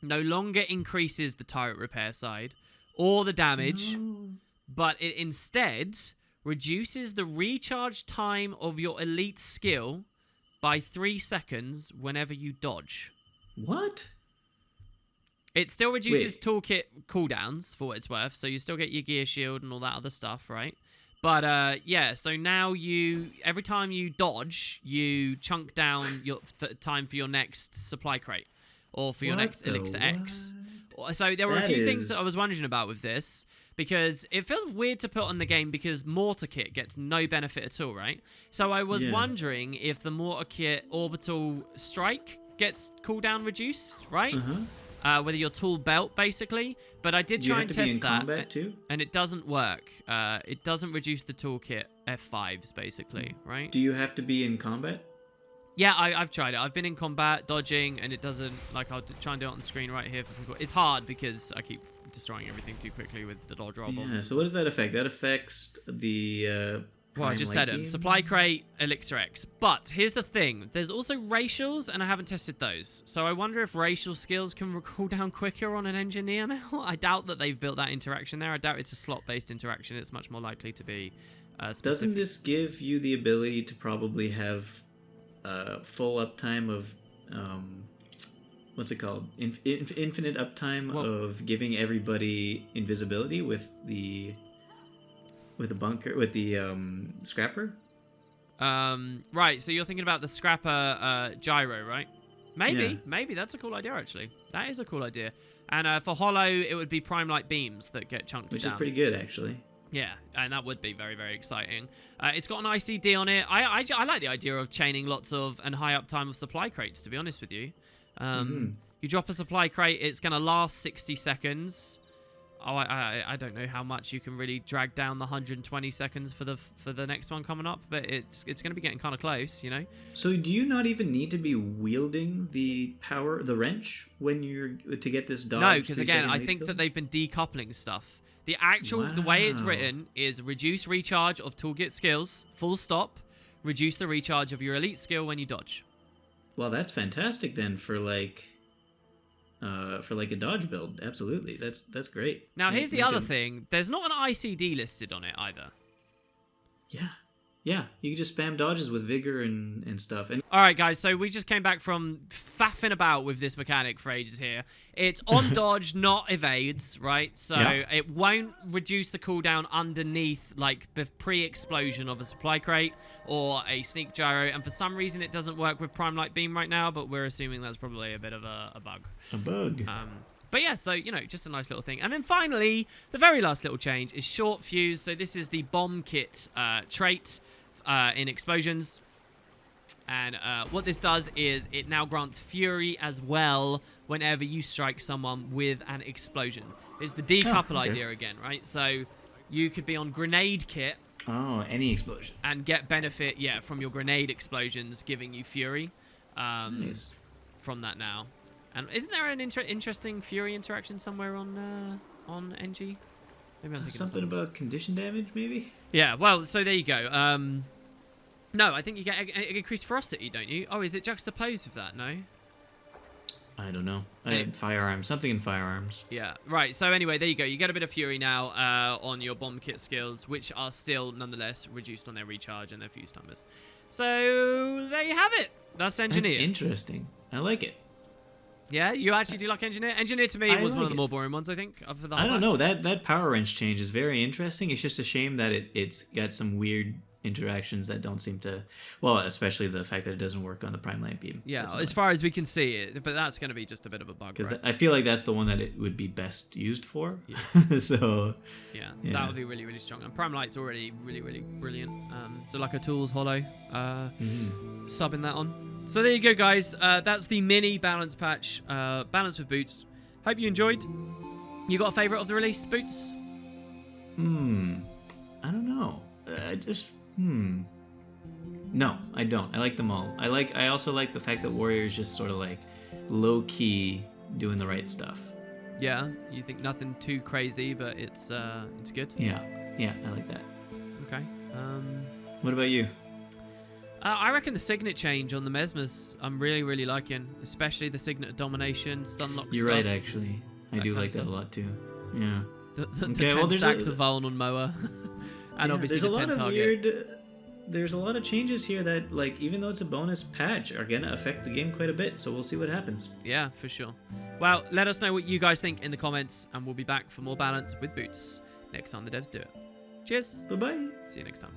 no longer increases the turret repair side or the damage, but it instead reduces the recharge time of your elite skill by 3 seconds whenever you dodge. What? It still reduces toolkit cooldowns for what it's worth, so you still get your gear shield and all that other stuff, right? But yeah, so now every time you dodge, you chunk down your time for your next supply crate or for your next Elixir X. So there were a few things that I was wondering about with this, because it feels weird to put on the game because Mortar Kit gets no benefit at all, right? So I was wondering if the Mortar Kit Orbital Strike gets cooldown reduced, right? Whether your tool belt, basically. But I did try and test that, combat too? and it doesn't work. It doesn't reduce the toolkit F5s, basically, right? Do you have to be in combat? Yeah, I've tried it. I've been in combat, dodging, and it doesn't, like, I'll try and do it on the screen right here. It's hard because I keep destroying everything too quickly with the dodge roll bombs. Yeah, so what does that affect? That affects the... well, I just said it. Supply crate, Elixir X. But here's the thing. There's also racials, and I haven't tested those. So I wonder if racial skills can cool down quicker on an engineer now. I doubt that they've built that interaction there. I doubt it's a slot-based interaction. It's much more likely to be specific. Doesn't this give you the ability to probably have full uptime of... what's it called? Infinite uptime of giving everybody invisibility with the scrapper? Right, so you're thinking about the scrapper gyro, right? Maybe that's a cool idea, actually. That is a cool idea. And for Hollow, it would be Prime Light Beams that get chunked down. Which is pretty good, actually. Yeah, and that would be very, very exciting. It's got an ICD on it. I like the idea of chaining lots of and high uptime of supply crates, to be honest with you. You drop a supply crate, it's going to last 60 seconds. Oh, I don't know how much you can really drag down the 120 seconds for the next one coming up, but it's going to be getting kind of close, you know. So do you not even need to be wielding the wrench when to get this dodge? No, because again, I think that they've been decoupling stuff. The way it's written is reduce recharge of toolkit skills, full stop. Reduce the recharge of your elite skill when you dodge. Well, that's fantastic then for a dodge build. Absolutely. That's great. Now, here's the other thing. There's not an ICD listed on it either. Yeah. You can just spam dodges with vigor and stuff. And all right, guys. So we just came back from faffing about with this mechanic for ages here. It's on dodge, not evades, right? So it won't reduce the cooldown underneath, like the pre-explosion of a supply crate or a sneak gyro. And for some reason, it doesn't work with Prime Light Beam right now, but we're assuming that's probably a bit of a bug. A bug. But yeah, so, you know, just a nice little thing. And then finally, the very last little change is short fuse. So this is the bomb kit trait in explosions. And what this does is it now grants fury as well whenever you strike someone with an explosion. It's the decouple idea again, right? So you could be on grenade kit. Oh, any explosion. And get benefit, from your grenade explosions giving you fury. Nice. From that now. And isn't there an interesting fury interaction somewhere on NG? Maybe I'm thinking something about condition damage, maybe? Yeah, well, so there you go. No, I think you get increased ferocity, don't you? Oh, is it juxtaposed with that? No? I don't know. Firearms. Something in firearms. Yeah, right. So anyway, there you go. You get a bit of fury now on your bomb kit skills, which are still, nonetheless, reduced on their recharge and their fuse timers. So there you have it. That's Engineer. That's interesting. I like it. Yeah, you actually do like Engineer? Engineer to me was one of the more boring ones, I think. For the I don't know. That power wrench change is very interesting. It's just a shame that it's got some weird interactions that don't seem to... Well, especially the fact that it doesn't work on the Prime Light Beam. Yeah, as far as we can see it. But that's going to be just a bit of a bug, because right? I feel like that's the one that it would be best used for. Yeah. So... Yeah, that would be really, really strong. And Prime Light's already really, really brilliant. So like a Tools Hollow, subbing that on. So there you go, guys. That's the mini balance patch, balance with boots. Hope you enjoyed. You got a favourite of the release, Boots? I don't know. No, I don't. I like them all. I also like the fact that Warrior is just sort of like low key doing the right stuff. Yeah, you think nothing too crazy, but it's good. Yeah, I like that. Okay. What about you? I reckon the Signet change on the Mesmers I'm really, really liking, especially the Signet of Domination, stun lock You're stuff. right, actually. I do like that a lot too. Yeah. The 10 stacks of Vuln on Moa. And obviously the 10 target. There's a lot of changes here that, like, even though it's a bonus patch, are going to affect the game quite a bit. So we'll see what happens. Yeah, for sure. Well, let us know what you guys think in the comments, and we'll be back for more balance with Boots next time the devs do it. Cheers. Bye-bye. See you next time.